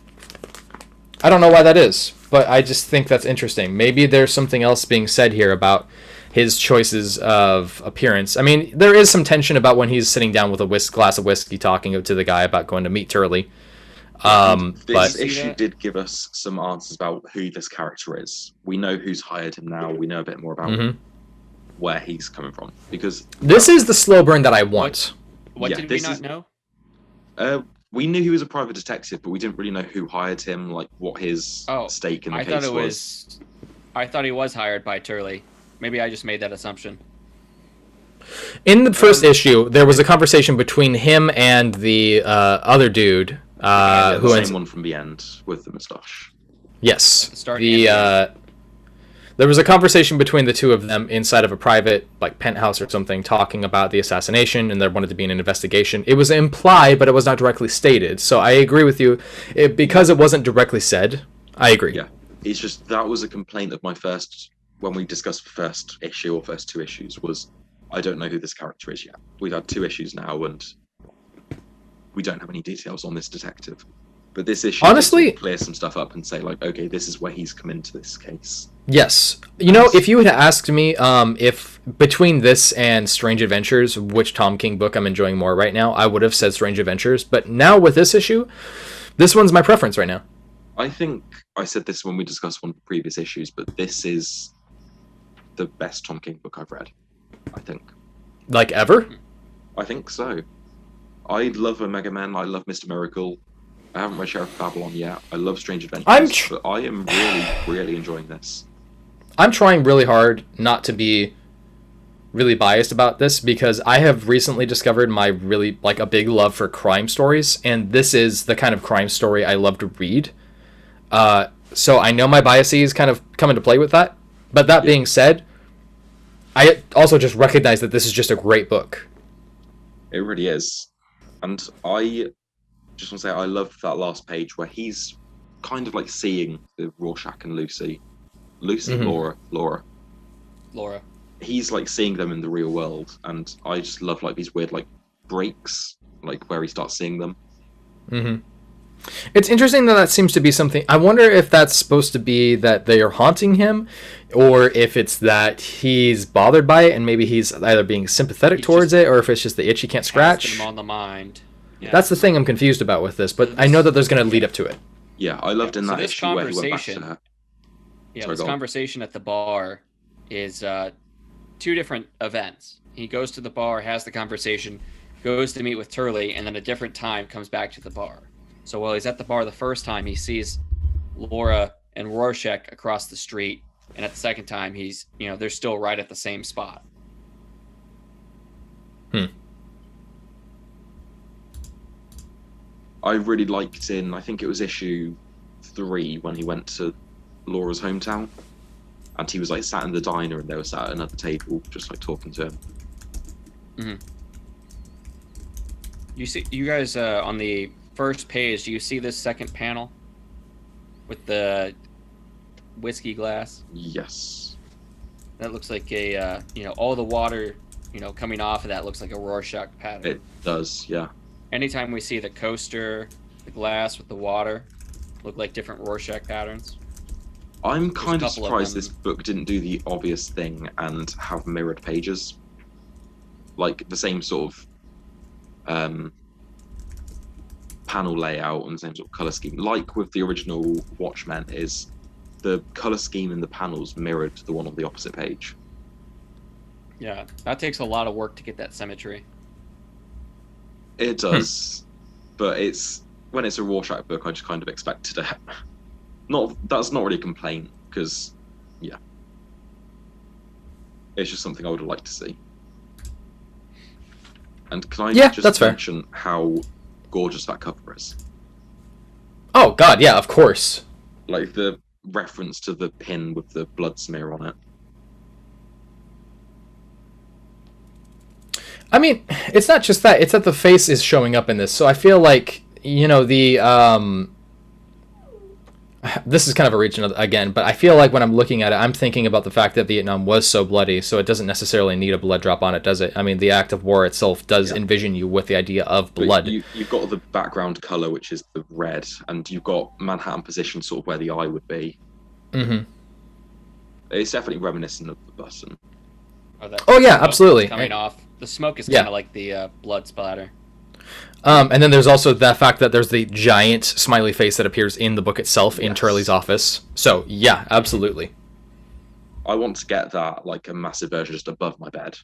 I don't know why that is, but I just think that's interesting. Maybe there's something else being said here about his choices of appearance. I mean, there is some tension about when he's sitting down with a glass of whiskey talking to the guy about going to meet Turley. This issue did give us some answers about who this character is. We know who's hired him now. We know a bit more about where he's coming from. Because this is the slow burn that I want. What did we not know? We knew he was a private detective, but we didn't really know who hired him, like what his stake in the case was. I thought he was hired by Turley. Maybe I just made that assumption. In the first issue, there was a conversation between him and the other dude. The same one from the end with the moustache. Yes. There was a conversation between the two of them inside of a private penthouse or something, talking about the assassination, and there wanted to be an investigation. It was implied, but it was not directly stated. So I agree with you. Because it wasn't directly said, I agree. Yeah. It's just that was a complaint of my first, when we discussed the first issue or first two issues, was I don't know who this character is yet. We've had 2 issues now, and we don't have any details on this detective. But this issue honestly clear some stuff up and say, okay, this is where he's come into this case. Yes. If you had asked me if between this and Strange Adventures, which Tom King book I'm enjoying more right now, I would have said Strange Adventures. But now with this issue, this one's my preference right now. I think I said this when we discussed one of the previous issues, but this is the best Tom King book I've read, I think. Like ever? I think so. I love Omega Man. I love Mr. Miracle. I haven't read Sheriff of Babylon yet. I love Strange Adventures, but I am really, really enjoying this. I'm trying really hard not to be really biased about this because I have recently discovered my really a big love for crime stories, and this is the kind of crime story I love to read. So I know my biases kind of come into play with that. But that being said, I also just recognize that this is just a great book. It really is. And I just want to say I love that last page where he's kind of seeing the Rorschach and Lucy. Laura. He's seeing them in the real world, and I just love these weird breaks, where he starts seeing them. Mm-hmm. It's interesting that seems to be something. I wonder if that's supposed to be that they are haunting him, or if it's that he's bothered by it and maybe he's either being sympathetic towards it, or if it's just the itch he can't scratch. Him on the mind. Yeah. That's the thing I'm confused about with this, but I know that there's going to lead up to it. Yeah, I loved in that issue where he went back to her. Yeah, this conversation at the bar is 2 different events. He goes to the bar, has the conversation, goes to meet with Turley, and then a different time comes back to the bar. So while he's at the bar the first time, he sees Laura and Rorschach across the street, and at the second time, he's they're still right at the same spot. I really liked I think it was issue 3 when he went to Laura's hometown, and he was sat in the diner, and they were sat at another table just talking to him. Mm-hmm. You guys on the first page, do you see this second panel with the whiskey glass? Yes. That looks like a all the water coming off of that looks like a Rorschach pattern. It does, yeah. Anytime we see the coaster, the glass with the water, look like different Rorschach patterns. I'm kind of surprised this book didn't do the obvious thing and have mirrored pages. The same sort of panel layout and the same sort of colour scheme. With the original Watchmen, is the colour scheme in the panels mirrored the one on the opposite page. Yeah, that takes a lot of work to get that symmetry. It does, but when it's a Rorschach book, I just kind of expected it. That's not really a complaint, because, yeah. It's just something I would have liked to see. And can I just mention how gorgeous that cover is? Oh, God, yeah, of course. The reference to the pin with the blood smear on it. I mean, it's not just that. It's that the face is showing up in this. So I feel I this is kind of a reach again, but I feel like when I'm looking at it, I'm thinking about the fact that Vietnam was so bloody, so it doesn't necessarily need a blood drop on it, does it? I mean, the act of war itself does envision you with the idea of blood. But you've got the background color, which is the red, and you've got Manhattan position sort of where the eye would be. Mm-hmm. It's definitely reminiscent of the button. Oh yeah, absolutely. Coming off. The smoke is kind of like the blood splatter. And then there's also the fact that there's the giant smiley face that appears in the book itself in Turley's office. So, yeah, absolutely. I want to get that, like, a massive version just above my bed.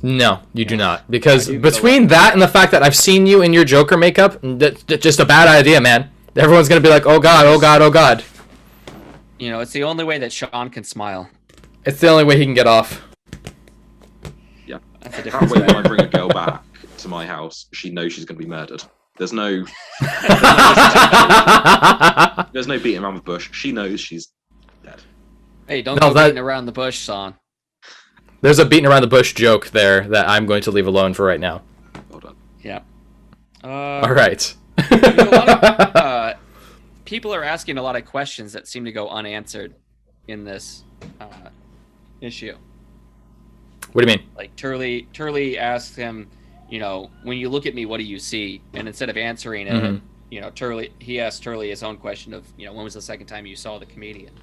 No, you do not. Because between that and the fact that I've seen you in your Joker makeup, that's just a bad idea, man. Everyone's going to be like, oh god, oh god, oh god. You know, it's the only way that Sean can smile. It's the only way he can get off. Yeah. Can't wait when I bring a girl back to my house. She knows she's going to be murdered. There's no beating around the bush. She knows she's dead. Hey, don't go beating around the bush, son. There's a beating around the bush joke there that I'm going to leave alone for right now. Well done. Yeah. All right. People are asking a lot of questions that seem to go unanswered in this issue. What do you mean? Like Turley asks him, you know, when you look at me, what do you see? And instead of answering it, you know, he asked Turley his own question of, you know, when was the second time you saw the comedian?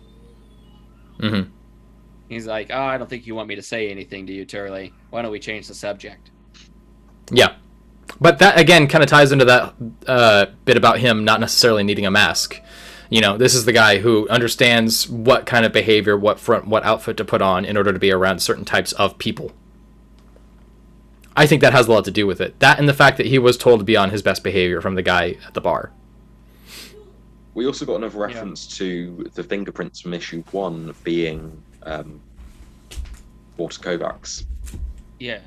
Mm-hmm. He's like, oh, I don't think you want me to say anything to you, Turley. Why don't we change the subject? Yeah. But that, again, kind of ties into that bit about him not necessarily needing a mask. You know, this is the guy who understands what kind of behavior, what outfit to put on in order to be around certain types of people. I think that has a lot to do with it. That and the fact that he was told to be on his best behavior from the guy at the bar. We also got another reference to the fingerprints from issue 1 being Walter Kovac's. Yeah.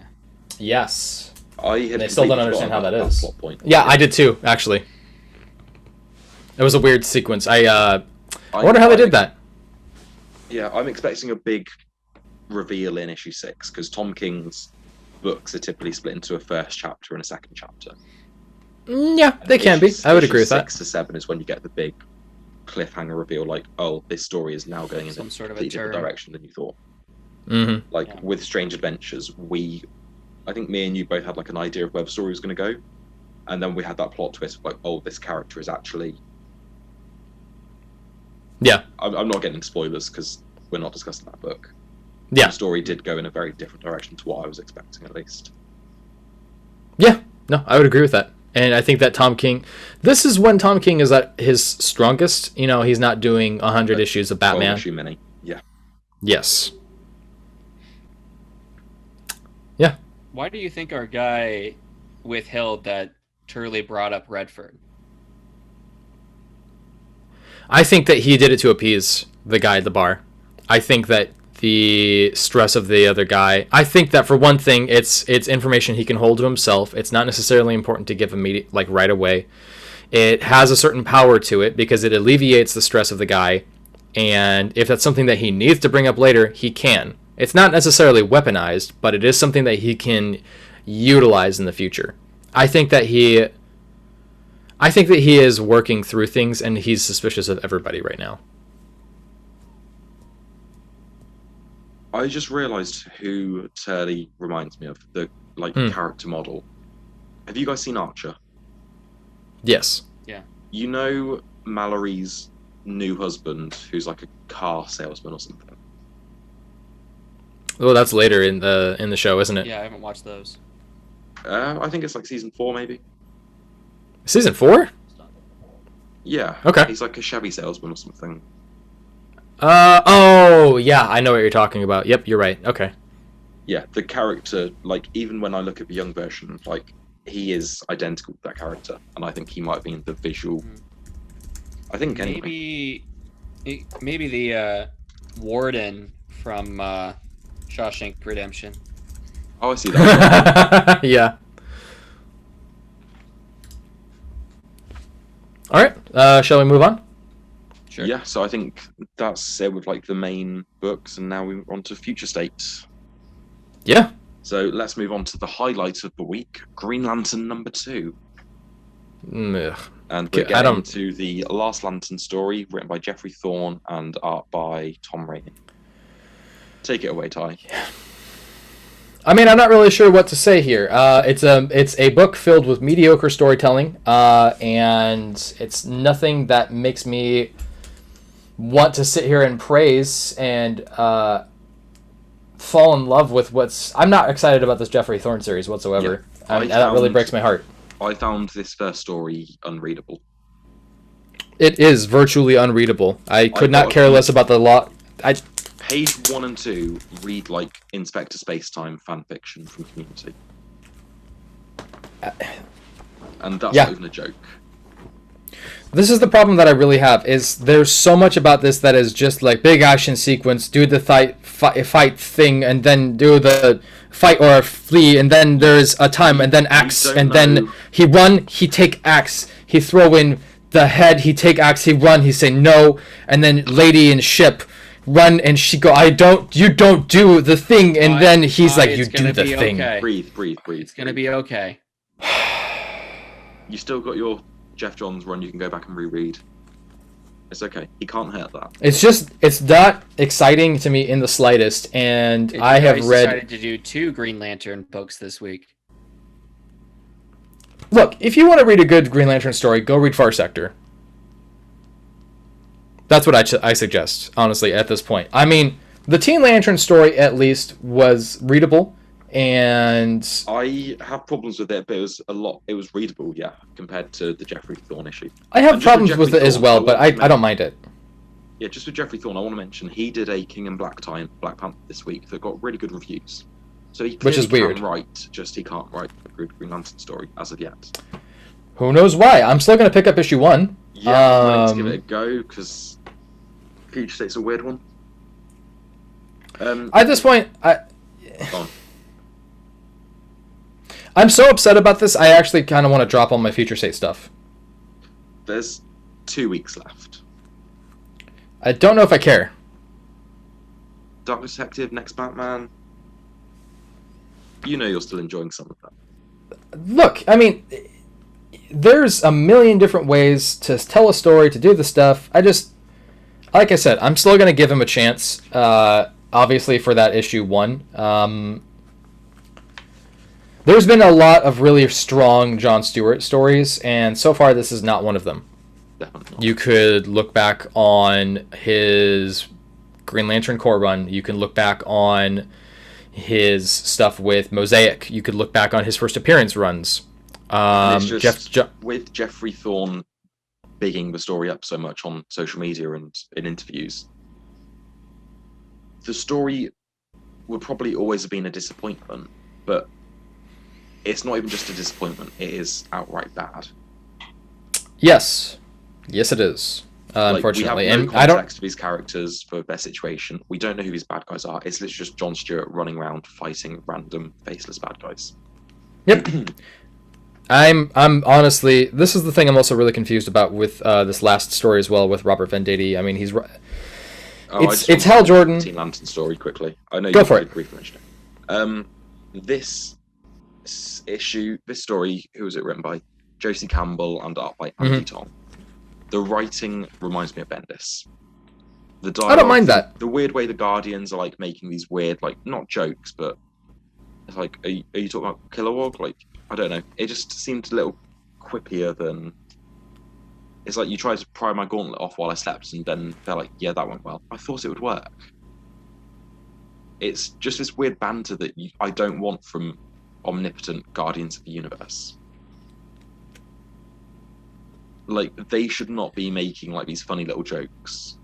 Yes. I still don't understand how that is. Plot point. Yeah, I did too, actually. It was a weird sequence. I wonder how they did that. Yeah, I'm expecting a big reveal in issue 6 because Tom King's books are typically split into a first chapter and a second chapter. Yeah, they can be. I would agree with that. 6 to 7 is when you get the big cliffhanger reveal, like, oh, this story is now going in Some sort of a completely different turn. direction than you thought. Mm-hmm. Like with Strange Adventures, I think me and you both had like an idea of where the story was going to go, and then we had that plot twist of like, oh, this character is actually. Yeah. I'm not getting into spoilers because we're not discussing that book. Yeah. The story did go in a very different direction to what I was expecting, at least. Yeah. No, I would agree with that. And I think that Tom King, this is when Tom King is at his strongest. You know, he's not doing 100 issues of Batman. Issue mini. Yeah. Yes. Yeah. Why do you think our guy withheld that Turley brought up Redford? I think that he did it to appease the guy at the bar. I think that the stress of the other guy. I think that for one thing, it's information he can hold to himself. It's not necessarily important to give immediate, like right away. It has a certain power to it because it alleviates the stress of the guy. And if that's something that he needs to bring up later, he can. It's not necessarily weaponized, but it is something that he can utilize in the future. I think that he is working through things, and he's suspicious of everybody right now. I just realised who Turley reminds me of, the character model. Have you guys seen Archer? Yes. Yeah. You know Mallory's new husband, who's like a car salesman or something? Well, that's later in the show, isn't it? Yeah, I haven't watched those. I think it's like season 4, maybe. Season 4? Yeah. Okay. He's like a Chevy salesman or something. Oh, yeah, I know what you're talking about. Yep, you're right. Okay. Yeah, the character, like, even when I look at the young version, like, he is identical to that character, and I think he might have been the visual. I think anyway. Maybe the warden from Shawshank Redemption. Oh, I see that. Yeah. All right. Shall we move on? Sure. Yeah, so I think that's it with like the main books, and now we're on to Future States. Yeah. So let's move on to the highlight of the week, Green Lantern #2. Ugh. And we're I getting don't- into the Last Lantern story, written by Geoffrey Thorne and art by Tom Rainey. Take it away, Ty. I mean, I'm not really sure what to say here. It's a book filled with mediocre storytelling, and it's nothing that makes me want to sit here and praise and fall in love with what's. I'm not excited about this Geoffrey Thorne series whatsoever. Yeah, That really breaks my heart. I found this first story unreadable. It is virtually unreadable. I could not got care less about the law. Page 1 and 2 read like Inspector Spacetime fan fiction from Community. And that's not even a joke. This is the problem that I really have, is there's so much about this that is just like big action sequence, do the fight thing, and then do the fight or flee, and then there's a time, and then axe, and then he run, he take axe, he throw in the head, he take axe, he run, he say no, and then lady in ship run, and she go, you don't do the thing, and then he's like, you do the thing. Okay. Breathe. It's gonna be okay. You still got your Jeff Johns run, you can go back and reread. It's okay. He can't hurt that. It's not exciting to me in the slightest, and I have decided to do 2 Green Lantern books this week. Look, if you want to read a good Green Lantern story, go read Far Sector. That's what I suggest, honestly, at this point. I mean, the Teen Lantern story, at least, was readable, and I have problems with it, but it was readable, yeah, compared to the Geoffrey Thorne issue. I have problems with it as well, but I don't mind it. Yeah, just with Geoffrey Thorne, I want to mention he did a King in Black Panther this week that got really good reviews. So he Which is weird. Can write, just he can't write a good Green Lantern story as of yet. Who knows why? I'm still going to pick up issue 1. Yeah, I'm going to give it a go, because Future State's a weird one. At this point, I'm so upset about this, I actually kind of want to drop all my Future State stuff. There's 2 weeks left. I don't know if I care. Dark Detective, next Batman. You know you're still enjoying some of that. Look, I mean, there's a million different ways to tell a story, to do the stuff. Like I said, I'm still going to give him a chance, obviously, for that issue 1. There's been a lot of really strong Jon Stewart stories, and so far this is not one of them. Definitely not. You could look back on his Green Lantern Corps run. You can look back on his stuff with Mosaic. You could look back on his first appearance runs. With Geoffrey Thorne bigging the story up so much on social media and in interviews, the story would probably always have been a disappointment, but it's not even just a disappointment, it is outright bad. Yes it is, unfortunately. We have no and I don't context of his characters for their situation. We don't know who his bad guys are. It's literally just Jon Stewart running around fighting random faceless bad guys. Yep. I'm honestly, this is the thing I'm also really confused about with this last story as well with Robert Venditti. I mean, it's Hal Jordan. Teen Lantern story quickly. I know Go you for it. briefly mentioned it. This story, who was it written by? Josie Campbell and art by Andy Tom. The writing reminds me of Bendis. The dialogue, I don't mind that. The weird way the Guardians are like making these weird, like, not jokes, but it's like, are you talking about Kilowog? Like, I don't know. It just seemed a little quippier than. It's like you tried to pry my gauntlet off while I slept, and then they're like, yeah, that went well. I thought it would work. It's just this weird banter that I don't want from omnipotent Guardians of the Universe. Like, they should not be making like these funny little jokes.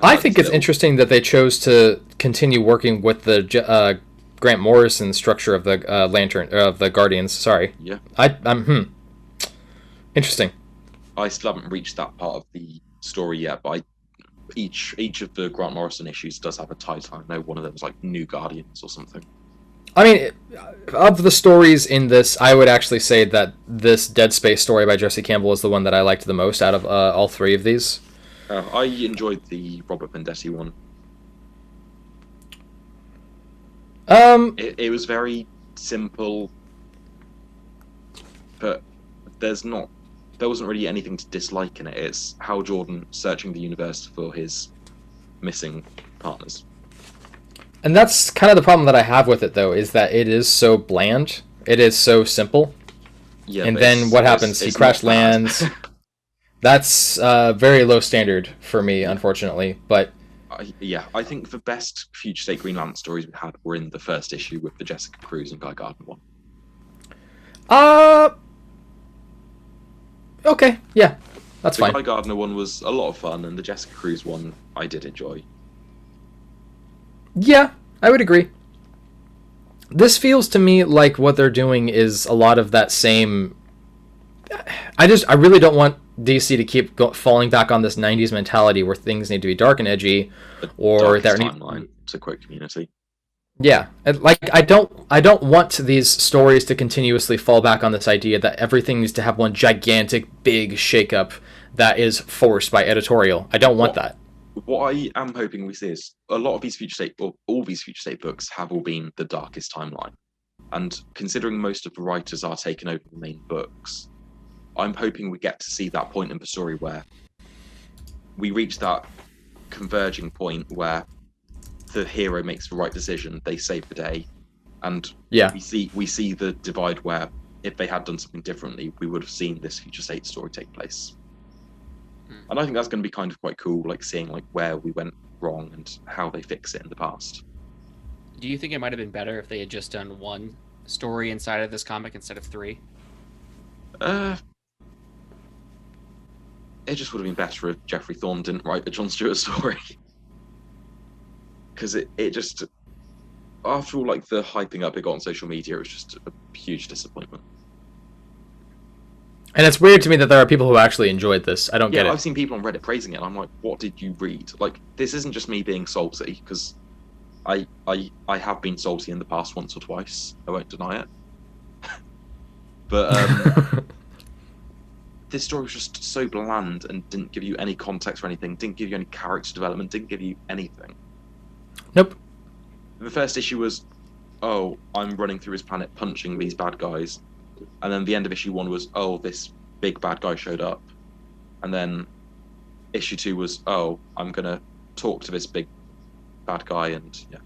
I think it's interesting that they chose to continue working with the Grant Morrison structure of the the Guardians. Sorry. Yeah. I'm interesting. I still haven't reached that part of the story yet, but each of the Grant Morrison issues does have a title. I know one of them is like New Guardians or something. I mean, of the stories in this, I would actually say that this Dead Space story by Josie Campbell is the one that I liked the most out of all 3 of these. I enjoyed the Robert Venditti one. It was very simple, but there's there wasn't really anything to dislike in it. It's Hal Jordan searching the universe for his missing partners. And that's kind of the problem that I have with it, though, is that it is so bland. It is so simple. Yeah, and then what happens? He crash lands. That's very low standard for me, unfortunately. But I think the best Future State Green Lantern stories we had were in the first issue with the Jessica Cruz and Guy Gardner one. Okay, yeah, that's fine. The Guy Gardner one was a lot of fun, and the Jessica Cruz one I did enjoy. Yeah, I would agree. This feels to me like what they're doing is a lot of that same... I really don't want DC to keep falling back on this 90s mentality where things need to be dark and edgy, or that timeline to quote Community. Yeah, like I don't want these stories to continuously fall back on this idea that everything needs to have one gigantic big shakeup that is forced by editorial. I don't want that. What I am hoping we see is a lot of these Future State, or all these Future State books have all been the darkest timeline. And considering most of the writers are taking over the main books, I'm hoping we get to see that point in the story where we reach that converging point where the hero makes the right decision, they save the day, and we see the divide where if they had done something differently, we would have seen this Future State story take place. And I think that's going to be kind of quite cool, like seeing like where we went wrong and how they fix it in the past. Do you think it might have been better if they had just done one story inside of this comic instead of 3? It just would have been better if Geoffrey Thorne didn't write the John Stewart story. Because it just, after all like the hyping up it got on social media, it was just a huge disappointment. And it's weird to me that there are people who actually enjoyed this. I don't get it. I've seen people on Reddit praising it, and I'm like, what did you read? Like, this isn't just me being salty, because I have been salty in the past once or twice. I won't deny it. But this story was just so bland and didn't give you any context or anything, didn't give you any character development, didn't give you anything. Nope. The first issue was, oh, I'm running through his planet punching these bad guys. And then the end of issue 1 was, oh, this big bad guy showed up. And then issue 2 was, oh, I'm going to talk to this big bad guy, and yeah.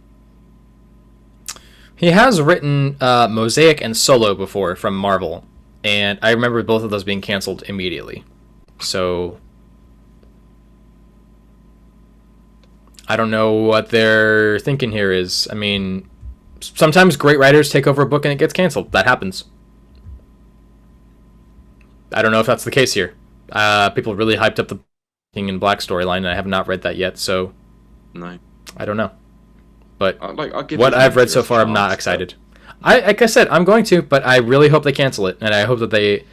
He has written Mosaic and Solo before from Marvel, and I remember both of those being canceled immediately. So I don't know what they're thinking here is. I mean, sometimes great writers take over a book and it gets canceled. That happens. I don't know if that's the case here. People really hyped up the King in Black storyline, and I have not read that yet, so no, I don't know. But I'll give what I've read so far, I'm not excited. Like I said, I'm going to, but I really hope they cancel it, and I hope that they...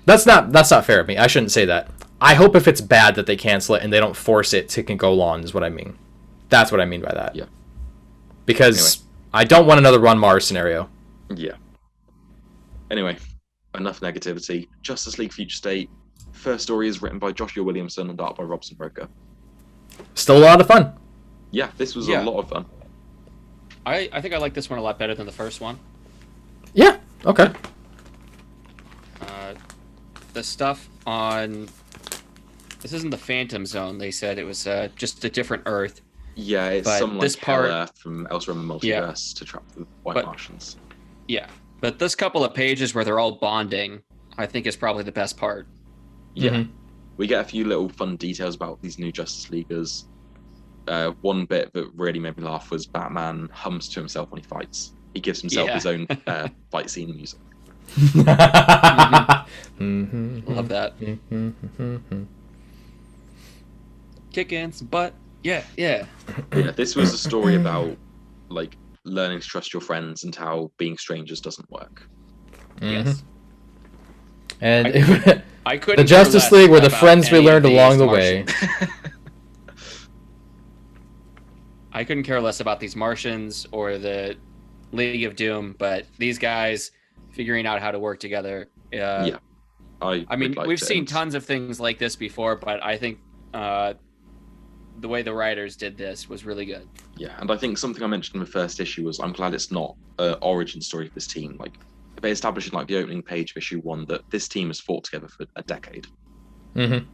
That's not fair of me. I shouldn't say that. I hope if it's bad that they cancel it and they don't force it to go on, is what I mean. That's what I mean by that. Yeah. Because anyway. I don't want another Ron Mars scenario. Yeah. Anyway, enough negativity. Justice League Future State. First story is written by Joshua Williamson and art by Robson Broker. Still a lot of fun. Yeah, this was a lot of fun. I think I like this one a lot better than the first one. Yeah, okay. The stuff on... This isn't the Phantom Zone. They said it was just a different Earth. Yeah, it's but some this like part, hell from elsewhere in the multiverse to trap the White Martians. Yeah, but this couple of pages where they're all bonding, I think is probably the best part. Yeah. Mm-hmm. We get a few little fun details about these new Justice Leaguers. One bit that really made me laugh was Batman hums to himself when he fights. He gives himself his own fight scene music. Mm-hmm. Love that. Kicking some butt. Yeah. Yeah, this was a story about like learning to trust your friends and how being strangers doesn't work. Mm-hmm. Yes. And I couldn't the Justice League were the friends we learned along the way. I couldn't care less about these Martians or the League of Doom, but these guys figuring out how to work together. I mean, we've seen tons of things like this before, but I think the way the writers did this was really good. Yeah, and I think something I mentioned in the first issue was I'm glad it's not an origin story for this team. Like, they establish in like the opening page of issue 1 that this team has fought together for a decade. Mm-hmm.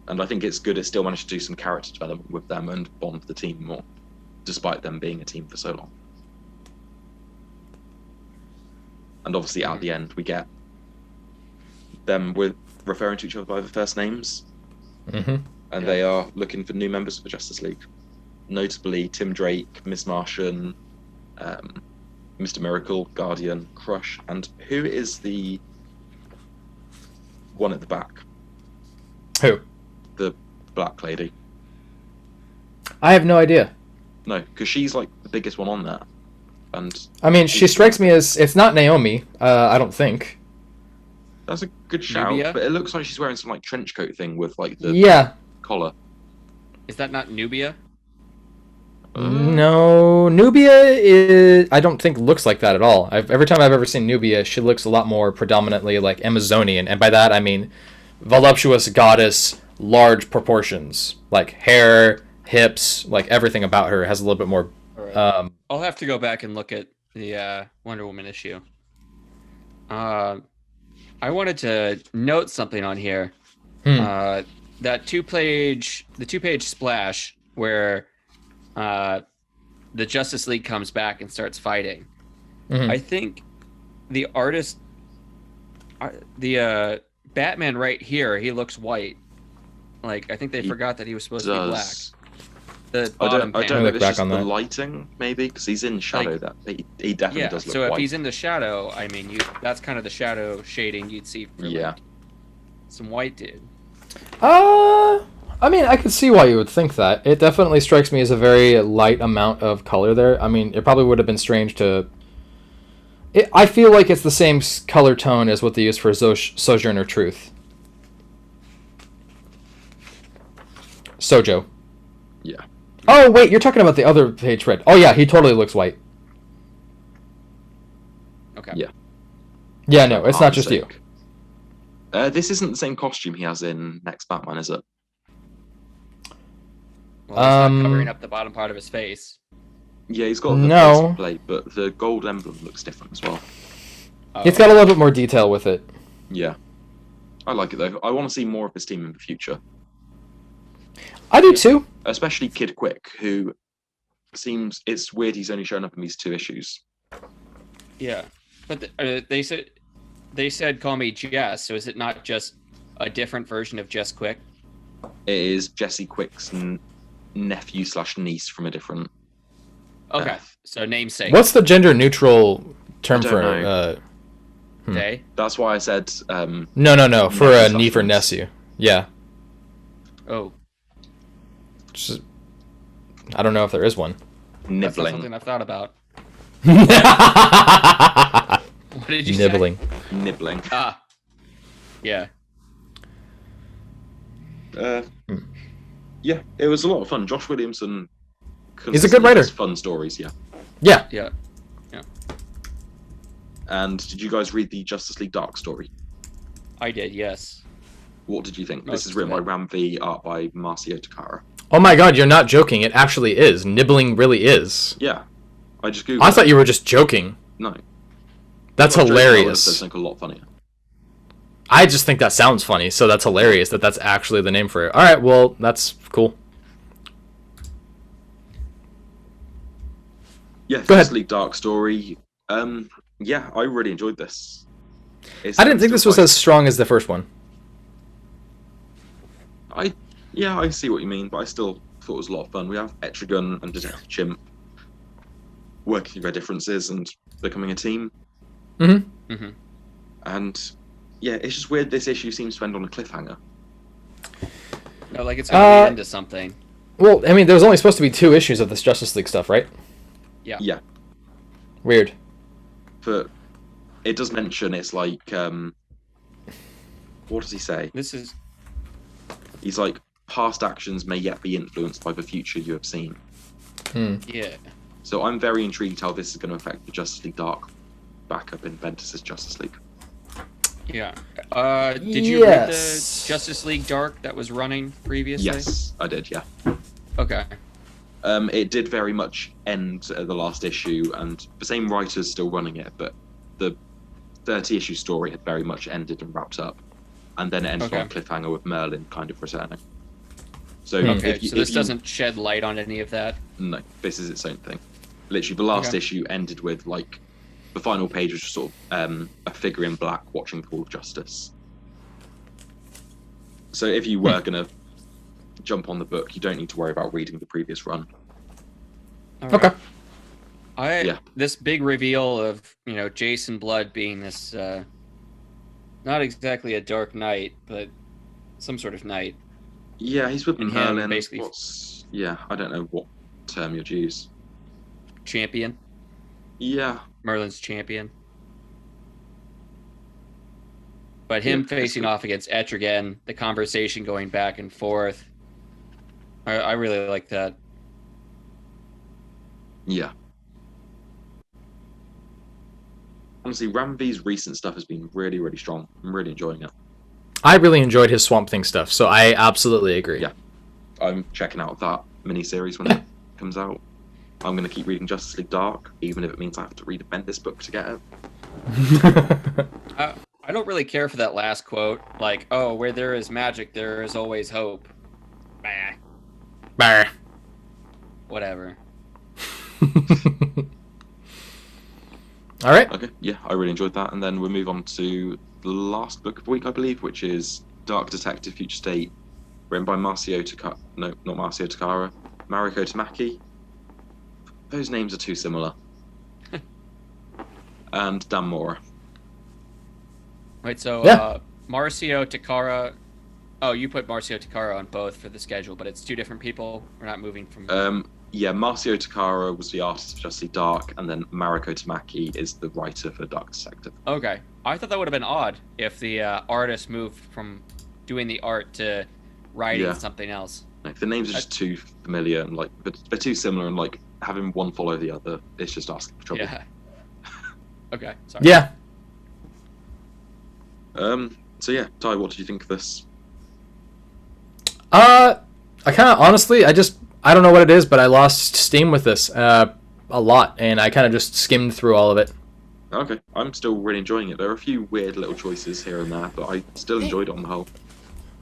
And I think it's good it still managed to do some character development with them and bond the team more, despite them being a team for so long. And obviously at the end we get them with referring to each other by the first names. Mm-hmm. And they are looking for new members of the Justice League. Notably Tim Drake, Miss Martian, Mr. Miracle, Guardian, Crush, and who is the one at the back? Who? The black lady. I have no idea. No, because she's like the biggest one on there. And I mean, she strikes me as... It's not Naomi, I don't think. that's a good shout, Nubia? but it looks like she's wearing some like trench coat thing with like the Yeah. collar. Is that not Nubia? No, Nubia is... I don't think looks like that at all. Every time I've ever seen Nubia, she looks a lot more predominantly like Amazonian. And by that, I mean voluptuous goddess, large proportions. Like hair, hips, like everything about her has a little bit more... Right. I'll have to go back and look at the Wonder Woman issue. I wanted to note something on here. That two-page splash where the Justice League comes back and starts fighting. Mm-hmm. I think the artist, the Batman right here, he looks white. Like I think they forgot that he was supposed to be black. The I don't know if it's back just on the that. lighting, maybe, because he's in shadow. Like, That he definitely does look so white. if he's in the shadow, I mean, that's kind of the shadow shading you'd see for like, some white dude. I mean, I could see why you would think that. It definitely strikes me as a very light amount of color there. I mean, it probably would have been strange to... I feel like it's the same color tone as what they use for Sojourner Truth. Sojo. Yeah. Oh, wait, you're talking about the other page spread. Oh, yeah, he totally looks white. Okay. Yeah. Yeah, no, it's not just you. This isn't the same costume he has in Next Batman, is it? Well, he's not covering up the bottom part of his face. Yeah, he's got the No. face plate, but the gold emblem looks different as well. It's got a little bit more detail with it. Yeah. I like it, though. I want to see more of this team in the future. I do, too. Especially Kid Quick, who seems... It's weird he's only shown up in these 2 issues. Yeah. But they said call me Jess, so is it not just a different version of Jess Quick? It is Jesse Quick's nephew/niece from a different... Okay, so namesake. What's the gender-neutral term I don't for... know. They? That's why I said... No. For a nephew/niece. knee for Nessie. Yeah. Oh. Just, I don't know if there is one. That's not Nibbling. something I've thought about. What did you Nibbling. say? Nibbling. Ah. Yeah. Yeah, it was a lot of fun. Josh Williamson... He's a good writer. Has fun stories, yeah. Yeah. Yeah. And did you guys read the Justice League Dark story? I did, yes. What did you think? Most This is written by of it. Ram V, art by Marcio Takara. Oh my god, you're not joking. It actually is. Nibbling really is. Yeah. I just googled I thought you were just joking. No. That's Well, Joe Carlos hilarious. does think a lot funnier. I just think that sounds funny, so that's hilarious that that's actually the name for it. Alright, well, that's cool. Yeah, Go ahead. Justice League Dark story. Yeah, I really enjoyed this. I didn't think this was as strong as the first one. I see what you mean, but I still thought it was a lot of fun. We have Etrigan and Detective Chimp working their differences and becoming a team. Mm-hmm. Mm-hmm. And yeah, it's just weird this issue seems to end on a cliffhanger. No, like it's going to be into something. Well, I mean, there was only supposed to be 2 issues of this Justice League stuff, right? Yeah. Yeah. Weird. But it does mention it's like, what does he say? This is... He's like, past actions may yet be influenced by the future you have seen. Yeah. So I'm very intrigued how this is going to affect the Justice League Dark backup in Bendis' Justice League. Yeah. Did you read the Justice League Dark that was running previously? Yes, I did, yeah. Okay. It did very much end at the last issue, and the same writer's still running it, but the 30-issue story had very much ended and wrapped up, and then it ended on a cliffhanger with Merlin kind of returning. So, this doesn't shed light on any of that? No, this is its own thing. Literally, the last issue ended with, like, the final page was just sort of a figure in black watching the Hall of Justice. So if you were going to jump on the book, you don't need to worry about reading the previous run. Okay. This big reveal of, Jason Blood being this, not exactly a dark knight, but some sort of knight. Yeah, he's with Merlin. Basically, I don't know what term you'd use. Champion. Yeah. Merlin's champion. But him facing off against Etrigan, the conversation going back and forth, I really like that. Yeah. Honestly, Ramvy's recent stuff has been really, really strong. I'm really enjoying it. I really enjoyed his Swamp Thing stuff, so I absolutely agree. Yeah. I'm checking out that miniseries when it comes out. I'm going to keep reading Justice League Dark, even if it means I have to read a Bendis book to get it. I don't really care for that last quote. Like, oh, where there is magic, there is always hope. Bah. Bah. Whatever. All right. Okay, yeah, I really enjoyed that. And then we'll move on to the last book of the week, I believe, which is Dark Detective Future State, written by Marcio Takara. No, not Marcio Takara. Mariko Tamaki. Those names are too similar. And Dan Mora. Right, so Marcio Takara. Oh, you put Marcio Takara on both for the schedule, but it's two different people. We're not moving from. Marcio Takara was the artist for Justice League Dark, and then Mariko Tamaki is the writer for Dark Detective. Okay, I thought that would have been odd if the artist moved from doing the art to writing something else. Like, the names are just too familiar and they're too similar, and having one follow the other, it's just asking for trouble. Yeah. Okay. Sorry. Yeah. So yeah, Ty, what did you think of this? I kind of honestly, I don't know what it is, but I lost steam with this a lot, and I kind of just skimmed through all of it. Okay, I'm still really enjoying it. There are a few weird little choices here and there, but I still enjoyed it on the whole.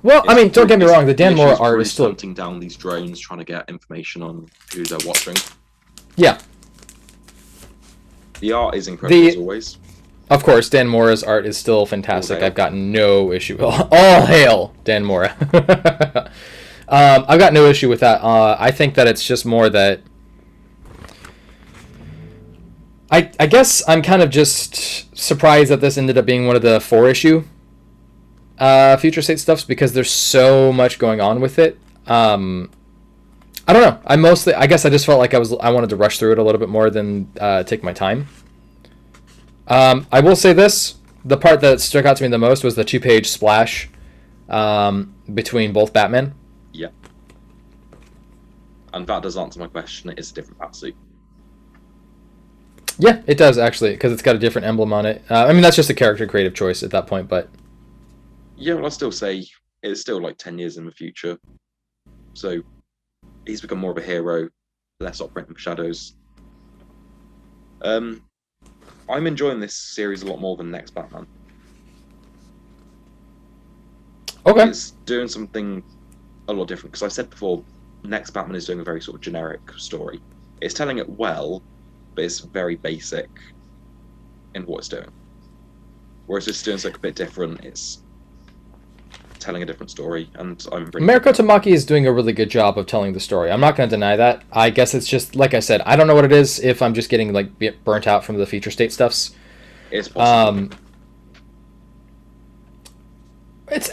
Well, I mean, don't get me wrong, the Dan Mora art is still hunting down these drones, trying to get information on who they're watching. Yeah. The art is incredible as always. Of course, Dan Mora's art is still fantastic. I've got no issue. All hail Dan Mora. I've got no issue with that. I think that it's just more that I guess I'm kind of just surprised that this ended up being one of the 4-issue Future State stuffs, because there's so much going on with it. I don't know. I guess I just felt like I wanted to rush through it a little bit more than take my time. I will say this: the part that stuck out to me the most was the 2-page splash between both Batman. Yeah. And that does answer my question. It is a different Batsuit. Yeah, it does actually, because it's got a different emblem on it. I mean, that's just a character creative choice at that point, but yeah, well, I'll still say it's still 10 years in the future. So he's become more of a hero, less operating for shadows. I'm enjoying this series a lot more than Next Batman. Okay. It's doing something a lot different, because I said before, Next Batman is doing a very sort of generic story. It's telling it well, but it's very basic in what it's doing. Whereas it's doing something a bit different, it's telling a different story, and I'm really... Mariko Tamaki is doing a really good job of telling the story. I'm not going to deny that. I guess it's just, like I said, I don't know what it is, if I'm just getting burnt out from the Future State stuffs. It's possible.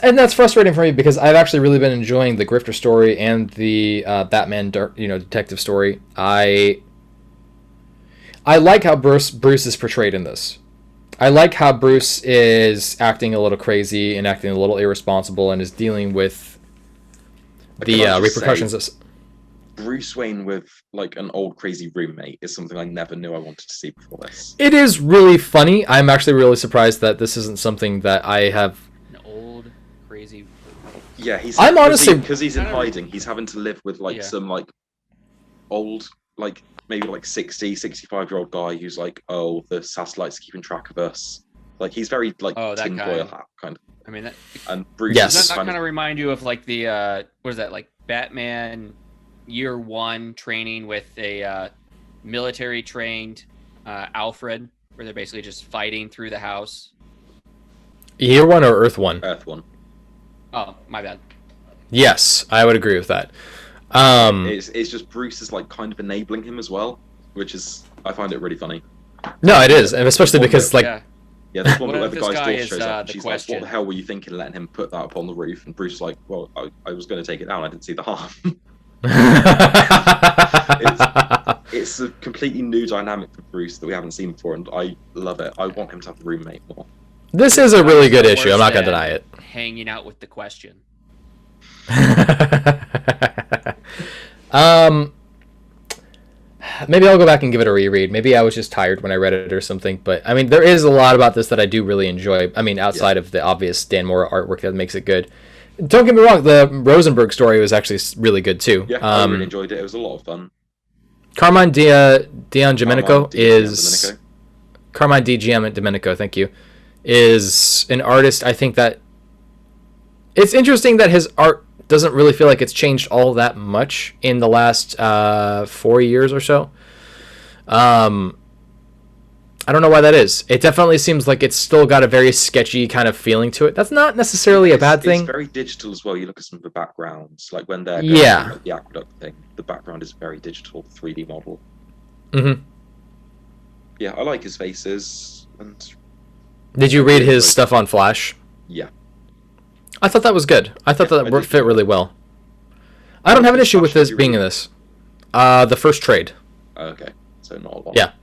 And that's frustrating for me, because I've actually really been enjoying the Grifter story and the Batman, detective story. I like how Bruce is portrayed in this. I like how Bruce is acting a little crazy and acting a little irresponsible, and is dealing with the repercussions. Bruce Wayne with an old crazy roommate is something I never knew I wanted to see before this. It is really funny. I'm actually really surprised that this isn't something that I have. An old crazy. Yeah, I'm honestly, because he's in hiding. He's having to live with some old maybe like 60, 65-year-old guy who's like, oh, the satellites are keeping track of us. Like he's very like tinfoil hat kind of. I mean, and Bruce. Yes. Does that kind of remind you of like the what is that, like Batman Year One training with a military trained Alfred, where they're basically just fighting through the house? Year One or Earth One? Earth One. Oh, my bad. Yes, I would agree with that. It's just Bruce is like kind of enabling him as well, which is, I find it really funny. No, it is, and especially because like. Yeah, there's one What where if the this guy's guy daughter is, shows up and the she's question? like, what the hell were you thinking letting him put that up on the roof? And Bruce is like, well, I was going to take it down. I didn't see the harm. It's a completely new dynamic for Bruce that we haven't seen before, and I love it. I want him to have a roommate more. This is a really good issue. I'm not going to deny it. Hanging out with the question. Maybe I'll go back and give it a reread. Maybe I was just tired when I read it or something. But I mean, there is a lot about this that I do really enjoy. I mean, outside of the obvious Dan Mora artwork that makes it good. Don't get me wrong, the Rosenberg story was actually really good too. Yeah, I really enjoyed it. It was a lot of fun. Carmine Di Domenico is Carmine Di Domenico. Thank you. Is an artist. I think that it's interesting that his art doesn't really feel like it's changed all that much in the last 4 years or so. I don't know why that is. It definitely seems like it's still got a very sketchy kind of feeling to it. That's not necessarily a bad thing. It's very digital as well. You look at some of the backgrounds, like when they're going through the aqueduct thing. The background is very digital, 3D model. Mm-hmm. Yeah, I like his faces. And did you read his stuff on Flash? Yeah. I thought that was good. I thought that fit really well. I don't have an issue with this being in this. The first trade. Okay, so not a lot. Yeah.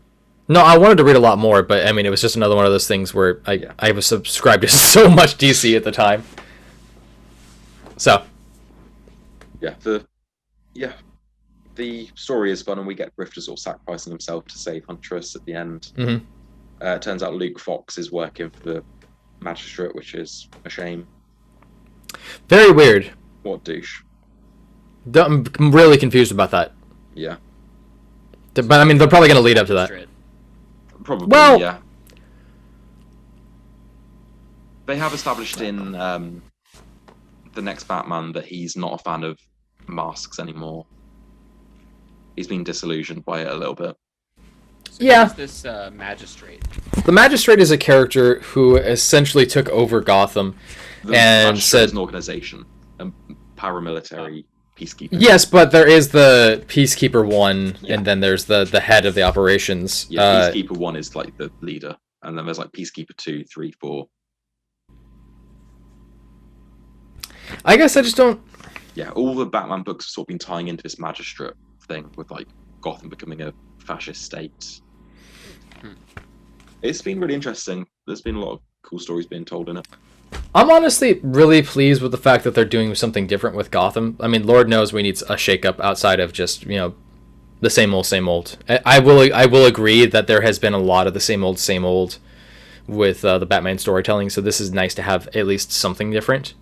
No, I wanted to read a lot more, but I mean, it was just another one of those things where I was subscribed to so much DC at the time. So. Yeah, the story is fun, and we get Grifter sort of sacrificing himself to save Huntress at the end. Mm-hmm. It turns out Luke Fox is working for the magistrate, which is a shame. Very weird. What douche. I'm really confused about that. Yeah. But I mean, they're probably going to lead up to that. Probably, well, yeah. They have established in the next Batman that he's not a fan of masks anymore. He's been disillusioned by it a little bit. So yeah. This magistrate. The magistrate is a character who essentially took over Gotham and said an organization, a paramilitary peacekeeper. Yes, but there is the Peacekeeper 1, and then there's the head of the operations. Yeah, Peacekeeper 1 is like the leader, and then there's like Peacekeeper 2, 3, 4. I guess I just don't... Yeah, all the Batman books have sort of been tying into this magistrate thing with like Gotham becoming a fascist state. It's been really interesting. There's been a lot of cool stories being told in it. I'm honestly really pleased with the fact that they're doing something different with Gotham. I mean, Lord knows we need a shakeup outside of just, the same old. I will agree that there has been a lot of the same old with the Batman storytelling, so this is nice to have at least something different.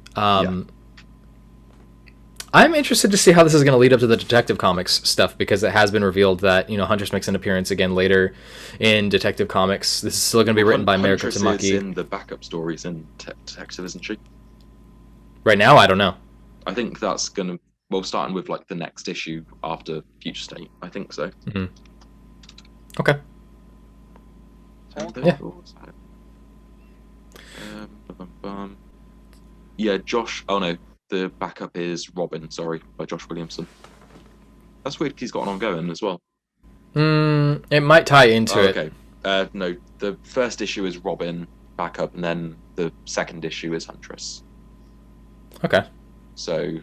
I'm interested to see how this is going to lead up to the Detective Comics stuff, because it has been revealed that, Huntress makes an appearance again later in Detective Comics. This is still going to be written by America Tamaki. Huntress is in the backup stories in Detective, isn't she? Right now, I don't know. I think that's going to, starting with like the next issue after Future State. I think so. Mm-hmm. Okay. Yeah, Josh. Oh no. The backup is Robin, by Josh Williamson. That's weird because he's got an ongoing as well. It might tie into it. Okay. No, the first issue is Robin backup, and then the second issue is Huntress. Okay. So,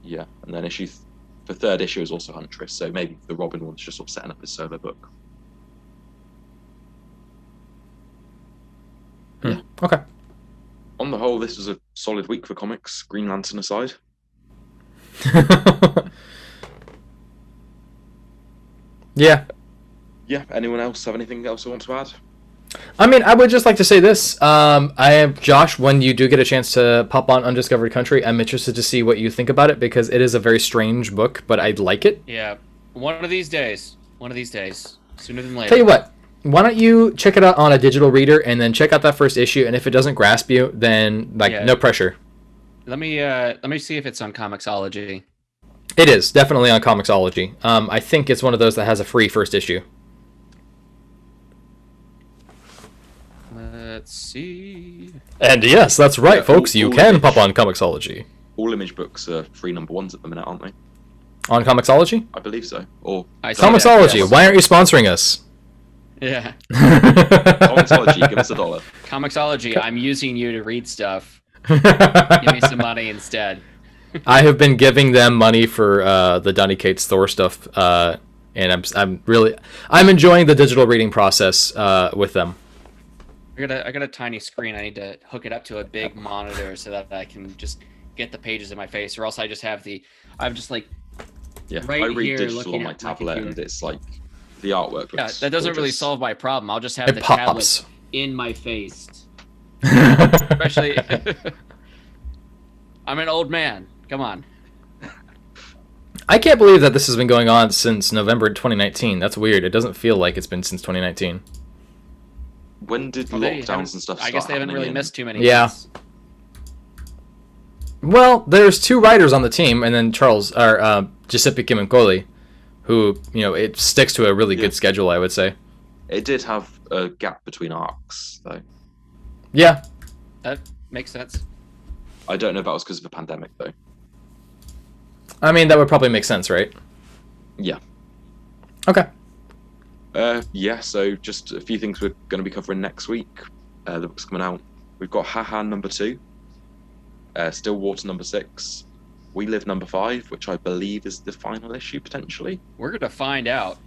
yeah, and then the third issue is also Huntress. So maybe the Robin one's just sort of setting up his solo book. Yeah. Okay. On the whole, this was a solid week for comics, Green Lantern aside. Yeah. Yeah, anyone else have anything else they want to add? I mean, I would just like to say this. Josh, when you do get a chance to pop on Undiscovered Country, I'm interested to see what you think about it, because it is a very strange book, but I like it. Yeah. One of these days. One of these days, sooner than later. Tell you what, why don't you check it out on a digital reader and then check out that first issue, and if it doesn't grasp you, then no pressure. Let me see if it's on Comixology. It is definitely on Comixology. I think it's one of those that has a free first issue. Let's see. And yes, that's right, folks. You can pop on Comixology. All Image books are free #1s at the minute, aren't they? On Comixology? I believe so. Or Comixology, yes. why aren't you sponsoring us? Yeah. Comixology, give us $1. Comixology, I'm using you to read stuff. Give me some money instead. I have been giving them money for the Donny Cates Thor stuff, and I'm enjoying the digital reading process with them. I got a tiny screen. I need to hook it up to a big monitor so that I can just get the pages in my face, or else I just have right I read here digital looking on my at tablet, computer. and it's like the artwork looks that doesn't really gorgeous. solve my problem. I'll just have It the pops. tablet in my face. Especially, I'm an old man. Come on. I can't believe that this has been going on since November 2019. That's weird. It doesn't feel like it's been since 2019. When did Well, lockdowns and stuff start? I guess they haven't really happening missed too many. Yeah. months. Well, there's 2 writers on the team, and then Giuseppe Camuncoli, who, it sticks to a really good schedule, I would say. It did have a gap between arcs, though. Yeah. That makes sense. I don't know if that was because of the pandemic, though. I mean, that would probably make sense, right? Yeah. Okay. So just a few things we're going to be covering next week. The book's coming out. We've got Haha #2, Stillwater #6, We Live #5, which I believe is the final issue, potentially. We're gonna find out.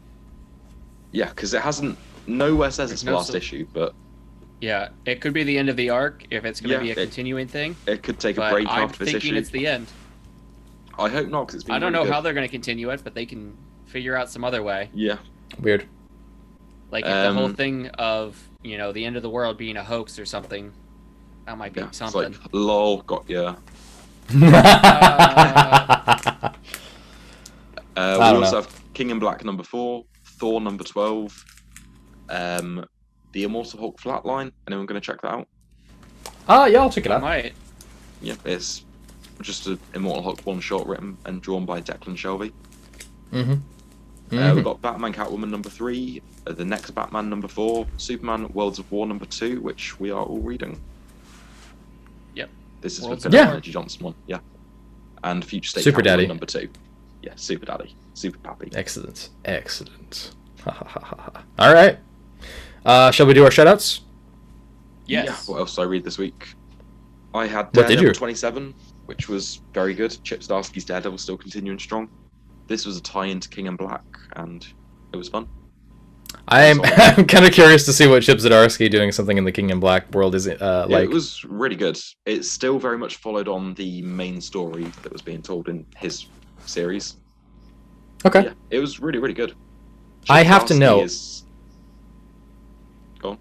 Yeah, because it hasn't... Nowhere says it's the no last issue, but Yeah, it could be the end of the arc if it's gonna be a continuing thing. it could take a But break I'm after this thinking issue. it's the end. I hope not, because it's been I don't really know good. how they're gonna continue it, but they can figure out some other way. Yeah. Weird. Like if the whole thing of the end of the world being a house or something, that might be Yeah, it's something. like, lol, got ya. I We don't also know. have King in Black #4, Thor #12, The Immortal Hulk Flatline. Anyone going to check that out? Yeah, I'll check it I out. might. Yeah, it's just an Immortal Hulk one-shot written and drawn by Declan Shelby. Mm-hmm. We've got Batman Catwoman #3, the next Batman #4, Superman Worlds of War #2, which we are all reading. Yep. This is Worlds the of War. Philip Energy Johnson one, yeah. And Future State Super Catwoman Daddy. #2. Yeah, Super Daddy. Super Pappy. Excellent. All right. Shall we do our shoutouts? Yes. Yeah, what else did I read this week? I had What did Daredevil you? 27, which was very good. Chip Zdarsky's Daredevil still continuing strong. This was a tie-in to King in Black, and it was fun. I'm kind of curious to see what Chip Zdarsky doing something in the King in Black world is like. Yeah, it was really good. It still very much followed on the main story that was being told in his series. Okay. Yeah, it was really, really good. I Chip have to Zdarsky know. Go on.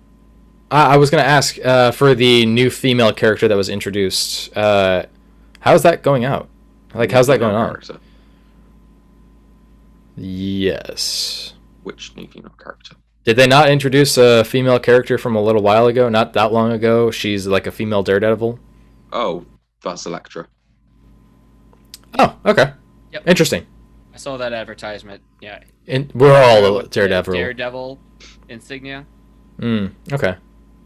I was going to ask for the new female character that was introduced. How's that going out? Like, how's that going on? Character. Yes. Which new female character? Did they not introduce a female character from a little while ago? Not that long ago. She's like a female Daredevil. Oh, that's Elektra. Oh, okay. Yep. Interesting. I saw that advertisement. Yeah. We're all With the Daredevil. Daredevil insignia. Okay.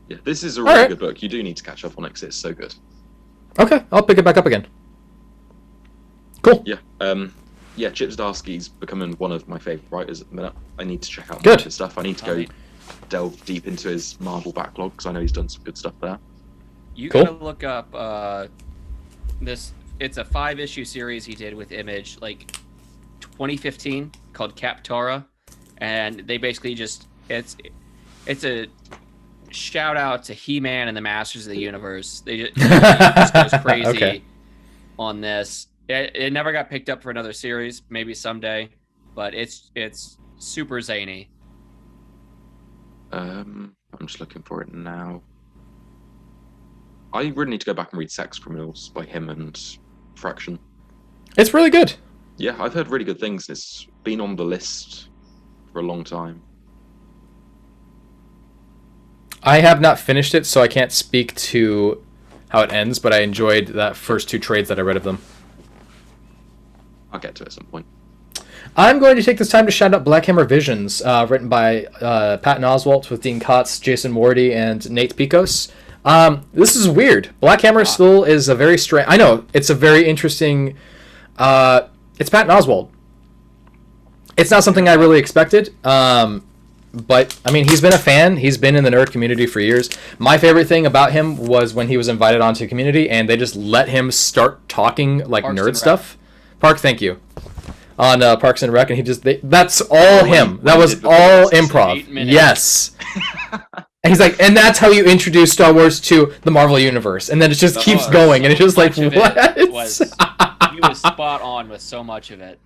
Yeah, this is a really Alright. good book. You do need to catch up on it because it's so good. Okay, I'll pick it back up again. Cool. Yeah. Chip Zdarsky's becoming one of my favorite writers at the minute. I need to check out Good. more of his stuff. I need to go delve deep into his Marvel backlog because I know he's done some good stuff there. You Cool. gotta look up this. It's a 5-issue series he did with Image, like 2015, called Captara, and they basically just it's a shout out to He-Man and the Masters of the Universe. It just goes crazy Okay. on this. It never got picked up for another series, maybe someday, but it's super zany. I'm just looking for it now. I really need to go back and read Sex Criminals by him and Fraction. It's really good. Yeah, I've heard really good things. It's been on the list for a long time. I have not finished it, so I can't speak to how it ends, but I enjoyed that first 2 trades that I read of them. I'll get to it at some point. I'm going to take this time to shout out Black Hammer Visions, written by Patton Oswalt with Dean Kotz, Jason Morty, and Nate Picos. This is weird. Black Hammer still is a very strange... I know, it's a very interesting... it's Patton Oswalt. It's not something I really expected, but, I mean, he's been a fan. He's been in the nerd community for years. My favorite thing about him was when he was invited onto Community, and they just let him start talking, like, Parks nerd stuff. Thank you. On Parks and Rec, and that's all him. That was all improv. Yes. And he's like, and that's how you introduce Star Wars to the Marvel Universe. And then it just keeps going, and it's just like, what? He was spot on with so much of it.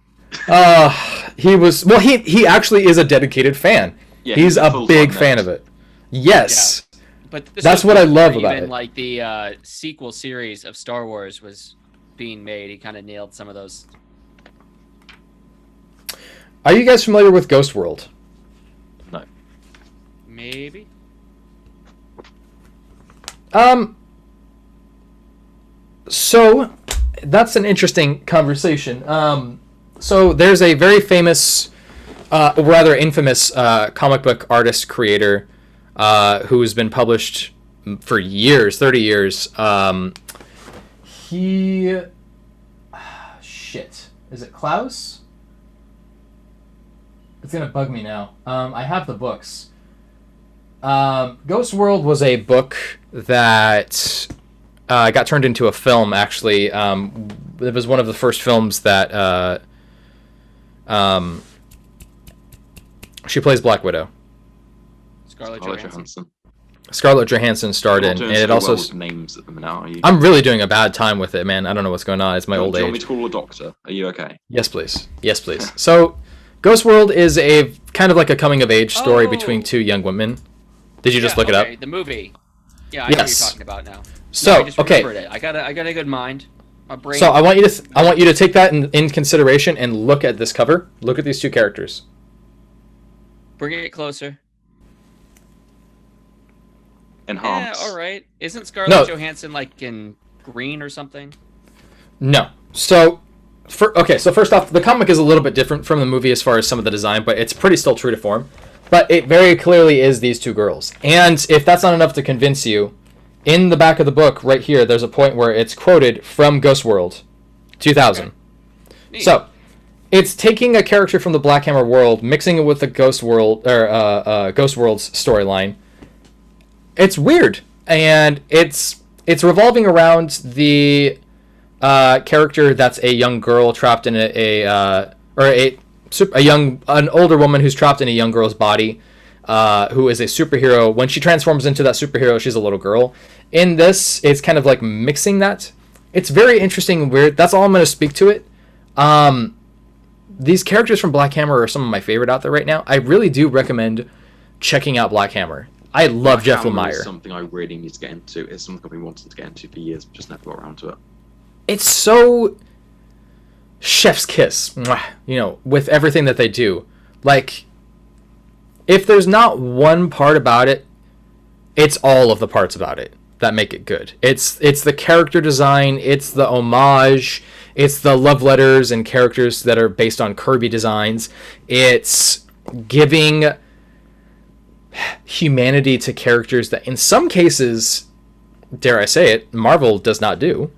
He actually is a dedicated fan. Yeah, he's a big fan of it. Yes. Yeah. But that's what I love about it. Even like the sequel series of Star Wars was being made, he kind of nailed some of those. Are you guys familiar with Ghost World? No. Maybe. So that's an interesting conversation. So there's a very famous, rather infamous comic book artist creator who's been published for years, 30 years. Is it Klaus? It's going to bug me now. I have the books. Ghost World was a book that got turned into a film, actually. It was one of the first films that she plays Black Widow. Scarlett Johansson. Scarlett Johansson starred in, and it also well names at the minute, are you? I'm really doing a bad time with it, man. I don't know what's going on. It's my old age. Do you want me to call a doctor? Are you okay? Yes, please. Yes, please. So, Ghost World is a kind of like a coming of age story between 2 young women. Did you just look it up? The movie. Yeah, I know what you're talking about now. So, I just remembered it. I got a good mind. My brain. So I want you to take that in consideration and look at this cover. Look at these 2 characters. Bring it closer. Enhance. Yeah, all right. Isn't Scarlett Johansson like in green or something? No. So, first off, the comic is a little bit different from the movie as far as some of the design, but it's pretty still true to form. But it very clearly is these 2 girls. And if that's not enough to convince you, in the back of the book, right here, there's a point where it's quoted from Ghost World, 2000. Okay. So, it's taking a character from the Black Hammer world, mixing it with the Ghost World or Ghost World's storyline. It's weird, and it's revolving around the character that's a young girl trapped in an older woman who's trapped in a young girl's body, who is a superhero. When she transforms into that superhero, she's a little girl. In this, it's kind of like mixing that. It's very interesting and weird. That's all I'm going to speak to it. These characters from Black Hammer are some of my favorite out there right now. I really do recommend checking out Black Hammer. I love Jeff Lemire. Is something I really need to get into. It's something I've been wanting to get into for years, but just never got around to it. It's so chef's kiss, with everything that they do. Like, if there's not one part about it, it's all of the parts about it that make it good. It's the character design, it's the homage, it's the love letters and characters that are based on Kirby designs. It's giving humanity to characters that in some cases, dare I say it, Marvel does not do,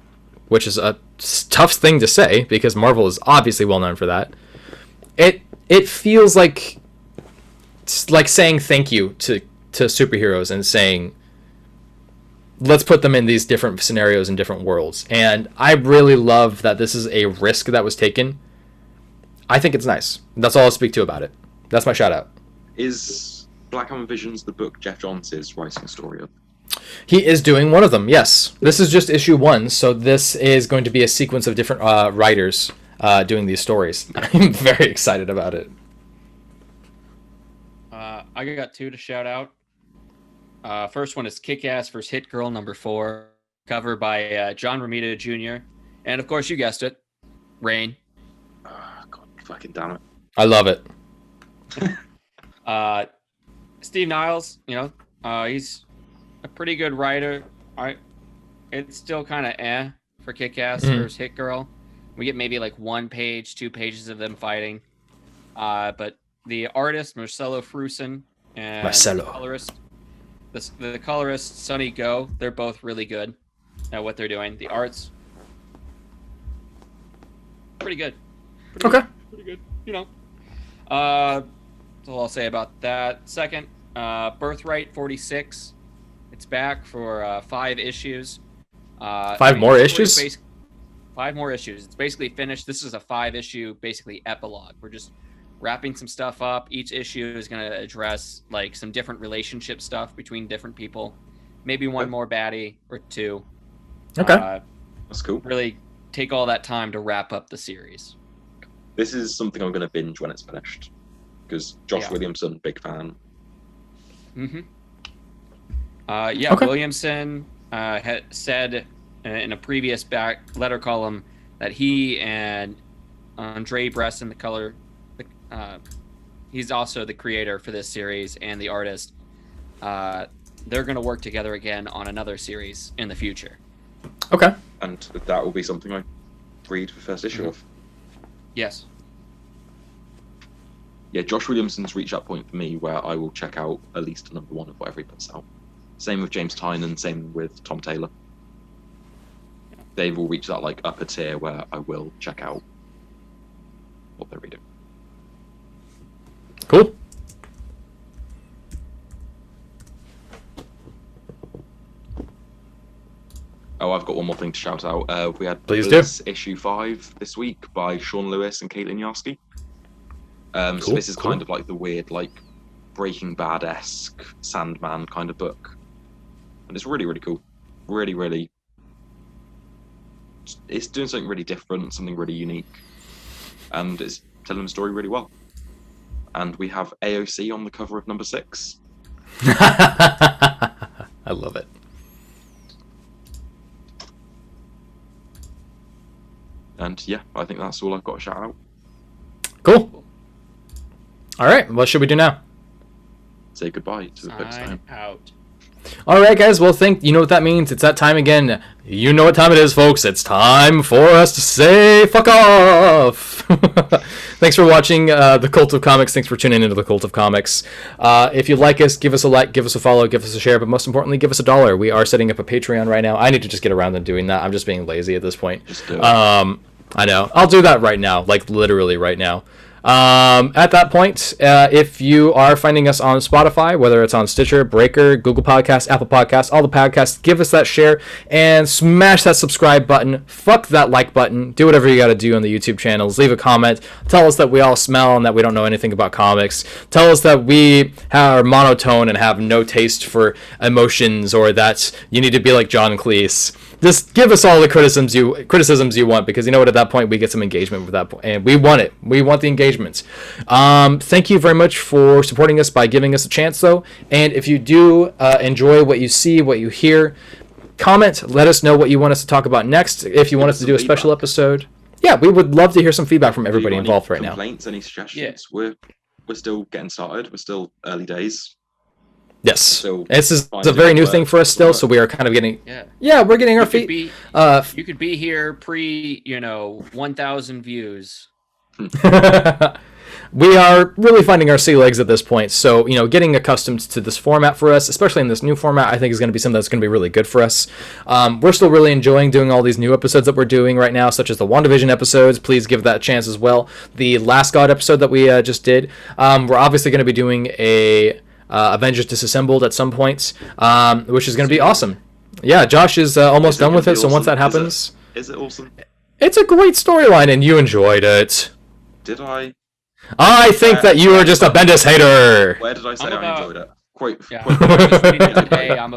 which is a tough thing to say because Marvel is obviously well known for that. It feels like saying thank you to superheroes and saying, let's put them in these different scenarios and different worlds. And I really love that this is a risk that was taken. I think it's nice. That's all I'll speak to about it. That's my shout out. Is Black Hammer Visions the book Jeff Johns is writing a story of? He is doing one of them, yes. This is just issue 1, so this is going to be a sequence of different writers doing these stories. I'm very excited about it. I got 2 to shout out. First one is Kick-Ass vs. Hit Girl #4, cover by John Romita Jr. And of course, you guessed it, Rain. God fucking damn it. I love it. Steve Niles, he's a pretty good writer. It's still kind of for Kick-Ass versus Hit Girl. We get maybe like 1 page, 2 pages of them fighting. But the artist, Marcelo Frusen, and the colorist, Sonny Go, they're both really good at what they're doing. The art's pretty good. Pretty good. That's all I'll say about that. Second, Birthright 46. It's back for 5 issues. 5 more issues? 5 more issues. It's basically finished. This is a 5-issue, basically epilogue. We're just wrapping some stuff up. Each issue is going to address like some different relationship stuff between different people. Maybe one more baddie or 2. Okay. That's cool. Really take all that time to wrap up the series. This is something I'm going to binge when it's finished. Because Josh Williamson, big fan. Mm-hmm. Okay. Williamson had said in a previous back letter column that he and Andre Bresson, he's also the creator for this series and the artist. They're going to work together again on another series in the future. Okay. And that will be something I read the first issue of. Yes. Yeah, Josh Williamson's reached that point for me where I will check out at least a number 1 of whatever he puts out. Same with James Tynan, same with Tom Taylor. They've all reached that like upper tier where I will check out what they're reading. Cool. Oh, I've got one more thing to shout out. We had issue 5 this week by Sean Lewis and Caitlin Yarsky. So this is kind of like the weird, like Breaking Bad-esque Sandman kind of book, and it's really, really cool. Really, really, it's doing something really different, something really unique, and it's telling the story really well. And we have AOC on the cover of number 6. I love it. And yeah, I think that's all I've got to shout out. Cool. All right, what should we do now? Say goodbye to the books now. Out. All right, guys. Well, you know what that means. It's that time again. You know what time it is, folks. It's time for us to say fuck off. Thanks for watching The Cult of Comics. Thanks for tuning into The Cult of Comics. If you like us, give us a like, give us a follow, give us a share, but most importantly, give us $1. We are setting up a Patreon right now. I need to just get around to doing that. I'm just being lazy at this point. Just do it. I know. I'll do that right now, like literally right now. At that point, if you are finding us on Spotify, whether it's on Stitcher, Breaker, Google Podcasts, Apple Podcasts, all the podcasts, give us that share and smash that subscribe button. Fuck that like button. Do whatever you got to do on the YouTube channels. Leave a comment. Tell us that we all smell and that we don't know anything about comics. Tell us that we are monotone and have no taste for emotions, or that you need to be like John Cleese. Just give us all the criticisms you want, because you know what, at that point we get some engagement with that point, and we want it. We want the engagement. Thank you very much for supporting us by giving us a chance, though. And if you do enjoy what you see, what you hear, comment. Let us know what you want us to talk about next. If you want us to do a special episode, yeah, we would love to hear some feedback from everybody involved right now. Complaints, any suggestions? Yeah. We're still getting started. We're still early days. Yes, this is a very new thing for us still, so we are kind of getting. Yeah, we're getting our feet. You could be here pre, 1,000 views. We are really finding our sea legs at this point, so getting accustomed to this format for us, especially in this new format, I think is going to be something that's going to be really good for us. We're still really enjoying doing all these new episodes that we're doing right now, such as the WandaVision episodes. Please give that a chance as well. The Last God episode that we just did. We're obviously going to be doing a Avengers Disassembled at some point, which is going to be awesome. Yeah, Josh is almost done with it, so once that happens... Is it awesome? It's a great storyline, and you enjoyed it. Did I? I think that you are just a Bendis hater. Where did I say I enjoyed it? Hey, I'm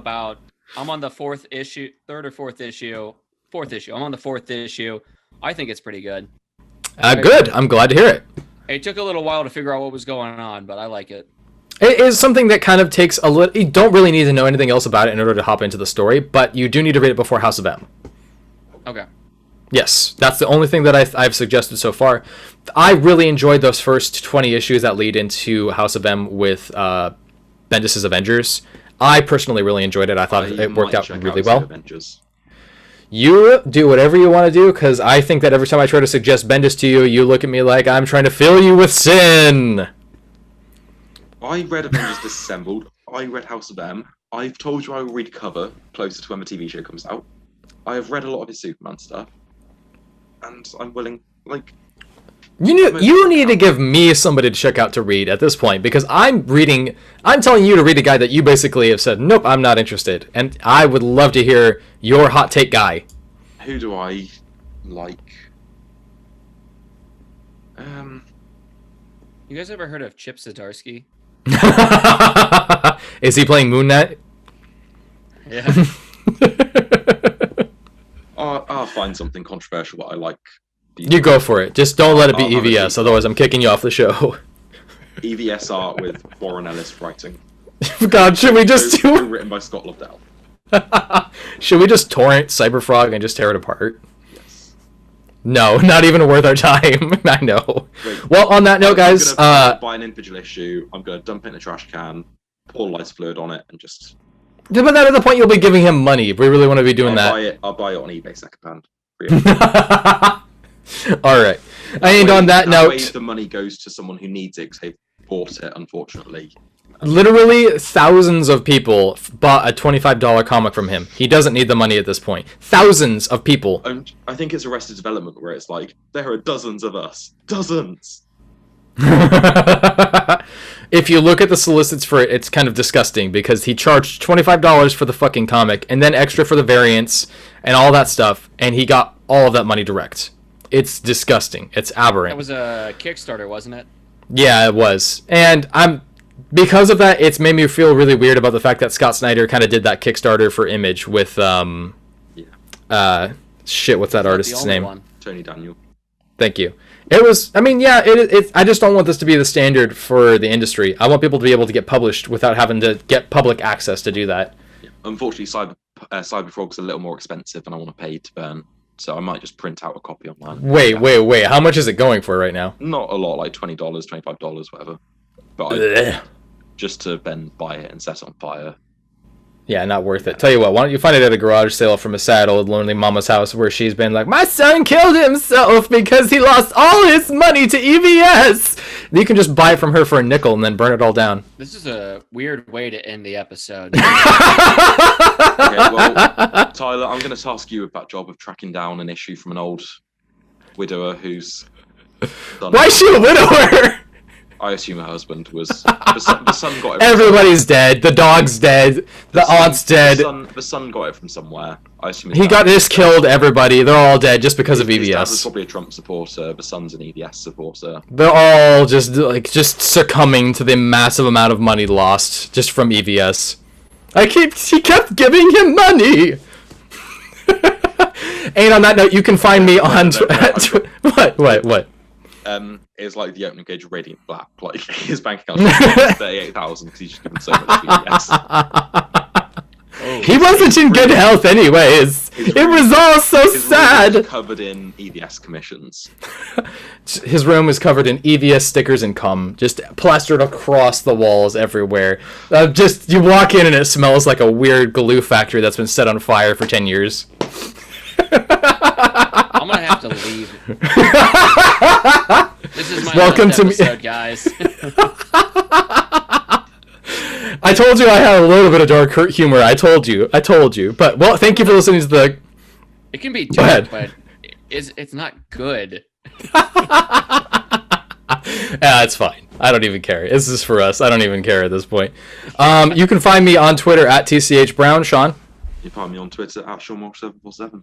on the third or fourth issue. I'm on the 4th issue. I think it's pretty good. Good. I'm glad to hear it. It took a little while to figure out what was going on, but I like it. It is something that kind of takes a little... You don't really need to know anything else about it in order to hop into the story, but you do need to read it before House of M. Okay. Yes, that's the only thing that I've suggested so far. I really enjoyed those first 20 issues that lead into House of M with Bendis' Avengers. I personally really enjoyed it. I thought it worked out really well. Avengers. You do whatever you want to do, because I think that every time I try to suggest Bendis to you, you look at me like I'm trying to fill you with sin. I read Avengers Disassembled. I read House of M. I've told you I will read cover closer to when the TV show comes out. I have read a lot of his Superman stuff. And I'm willing, like... You need to give me somebody to check out to read at this point, because I'm telling you to read a guy that you basically have said, nope, I'm not interested. And I would love to hear your hot take guy. Who do I like? You guys ever heard of Chip Zdarsky? Is he playing Moon Knight? Yeah. I'll find something controversial that I like. You go for it. Just don't let it be EVS, otherwise I'm kicking you off the show. EVS art with Warren Ellis writing. God, should we just do... Written by Scott Lobdell. Should we just torrent Cyberfrog and just tear it apart? Yes. No, not even worth our time. I know. Wait, well, on that note, guys... I'm gonna buy an individual issue, I'm going to dump it in a trash can, pour lighter fluid on it, and just... Yeah, but at the point you'll be giving him money. We really want to be doing that. I'll buy it on eBay secondhand. All right. And on that note, the money goes to someone who needs it because they bought it. Unfortunately, literally thousands of people bought a $25 comic from him. He doesn't need the money at this point. Thousands of people. I think it's Arrested Development where it's like there are dozens of us, dozens. If you look at the solicits for it, it's kind of disgusting because he charged $25 for the fucking comic and then extra for the variants and all that stuff, and he got all of that money direct. It's disgusting. It's aberrant. That was a Kickstarter, wasn't it? Yeah, it was. And because of that, it's made me feel really weird about the fact that Scott Snyder kind of did that Kickstarter for Image with what's that artist's name? One. Tony Daniel. Thank you. It was, I mean, yeah, I just don't want this to be the standard for the industry. I want people to be able to get published without having to get public access to do that. Yeah. Unfortunately, Cyberfrog's a little more expensive and I want to pay to burn. So I might just print out a copy online. Wait. How much is it going for right now? Not a lot, like $20, $25, whatever. But just to then buy it and set it on fire. Yeah, not worth it. Tell you what, why don't you find it at a garage sale from a sad old lonely mama's house where she's been like, my son killed himself because he lost all his money to EVS. You can just buy it from her for a nickel and then burn it all down. This is a weird way to end the episode. Okay, well, Tyler, I'm going to task you with that job of tracking down an issue from an old widower who's... Why is she a widower? I assume her husband was... The son got it. Everybody's dead. The dog's dead. The aunt's dead. The son got it from somewhere. I assume he got this killed. Everybody. They're all dead just because of EVS. His dad was probably a Trump supporter. The son's an EVS supporter. They're all just succumbing to the massive amount of money lost just from EVS. He kept giving him money. And on that note, you can find me on... What? It's like the opening page of Radiant Black. Like his bank account is 38,000 because he's just given so much EVS. He wasn't in good health, anyways. It was all so sad. His room is covered in EVS commissions. His room is covered in EVS stickers and cum, just plastered across the walls everywhere. You walk in and it smells like a weird glue factory that's been set on fire for 10 years. I'm gonna have to leave. This is my Welcome to episode, guys. I told you I had a little bit of dark humor. I told you. But well, thank you for listening to the. It can be dark, but it's not good. Yeah, it's fine. I don't even care. This is for us. I don't even care at this point. You can find me on Twitter at TCHBrown. Sean? You find me on Twitter at SeanMore747.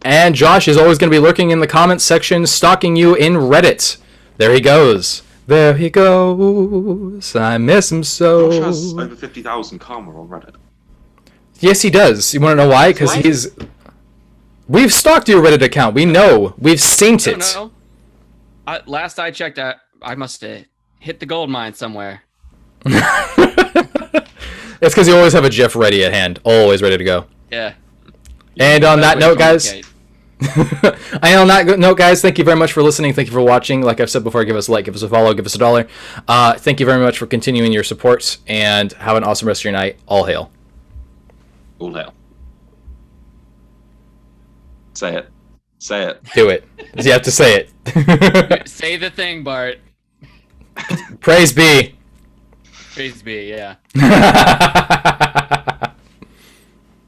And Josh is always going to be lurking in the comments section, stalking you in Reddit. There he goes. There he goes. I miss him so. Josh has over 50,000 karma on Reddit. Yes, he does. You want to know why? Because we've stalked your Reddit account. We know. We've seen it. No. Last I checked, I must have hit the gold mine somewhere. It's because you always have a GIF ready at hand. Always ready to go. Yeah. And on that note, guys, I know not no guys, thank you very much for listening. Thank you for watching. Like I've said before, give us a like, give us a follow, give us $1. Thank you very much for continuing your support, and have an awesome rest of your night. All hail. All hail. Say it. Say it. Do it. You have to say it. Say the thing, Bart. Praise be. Praise be, yeah.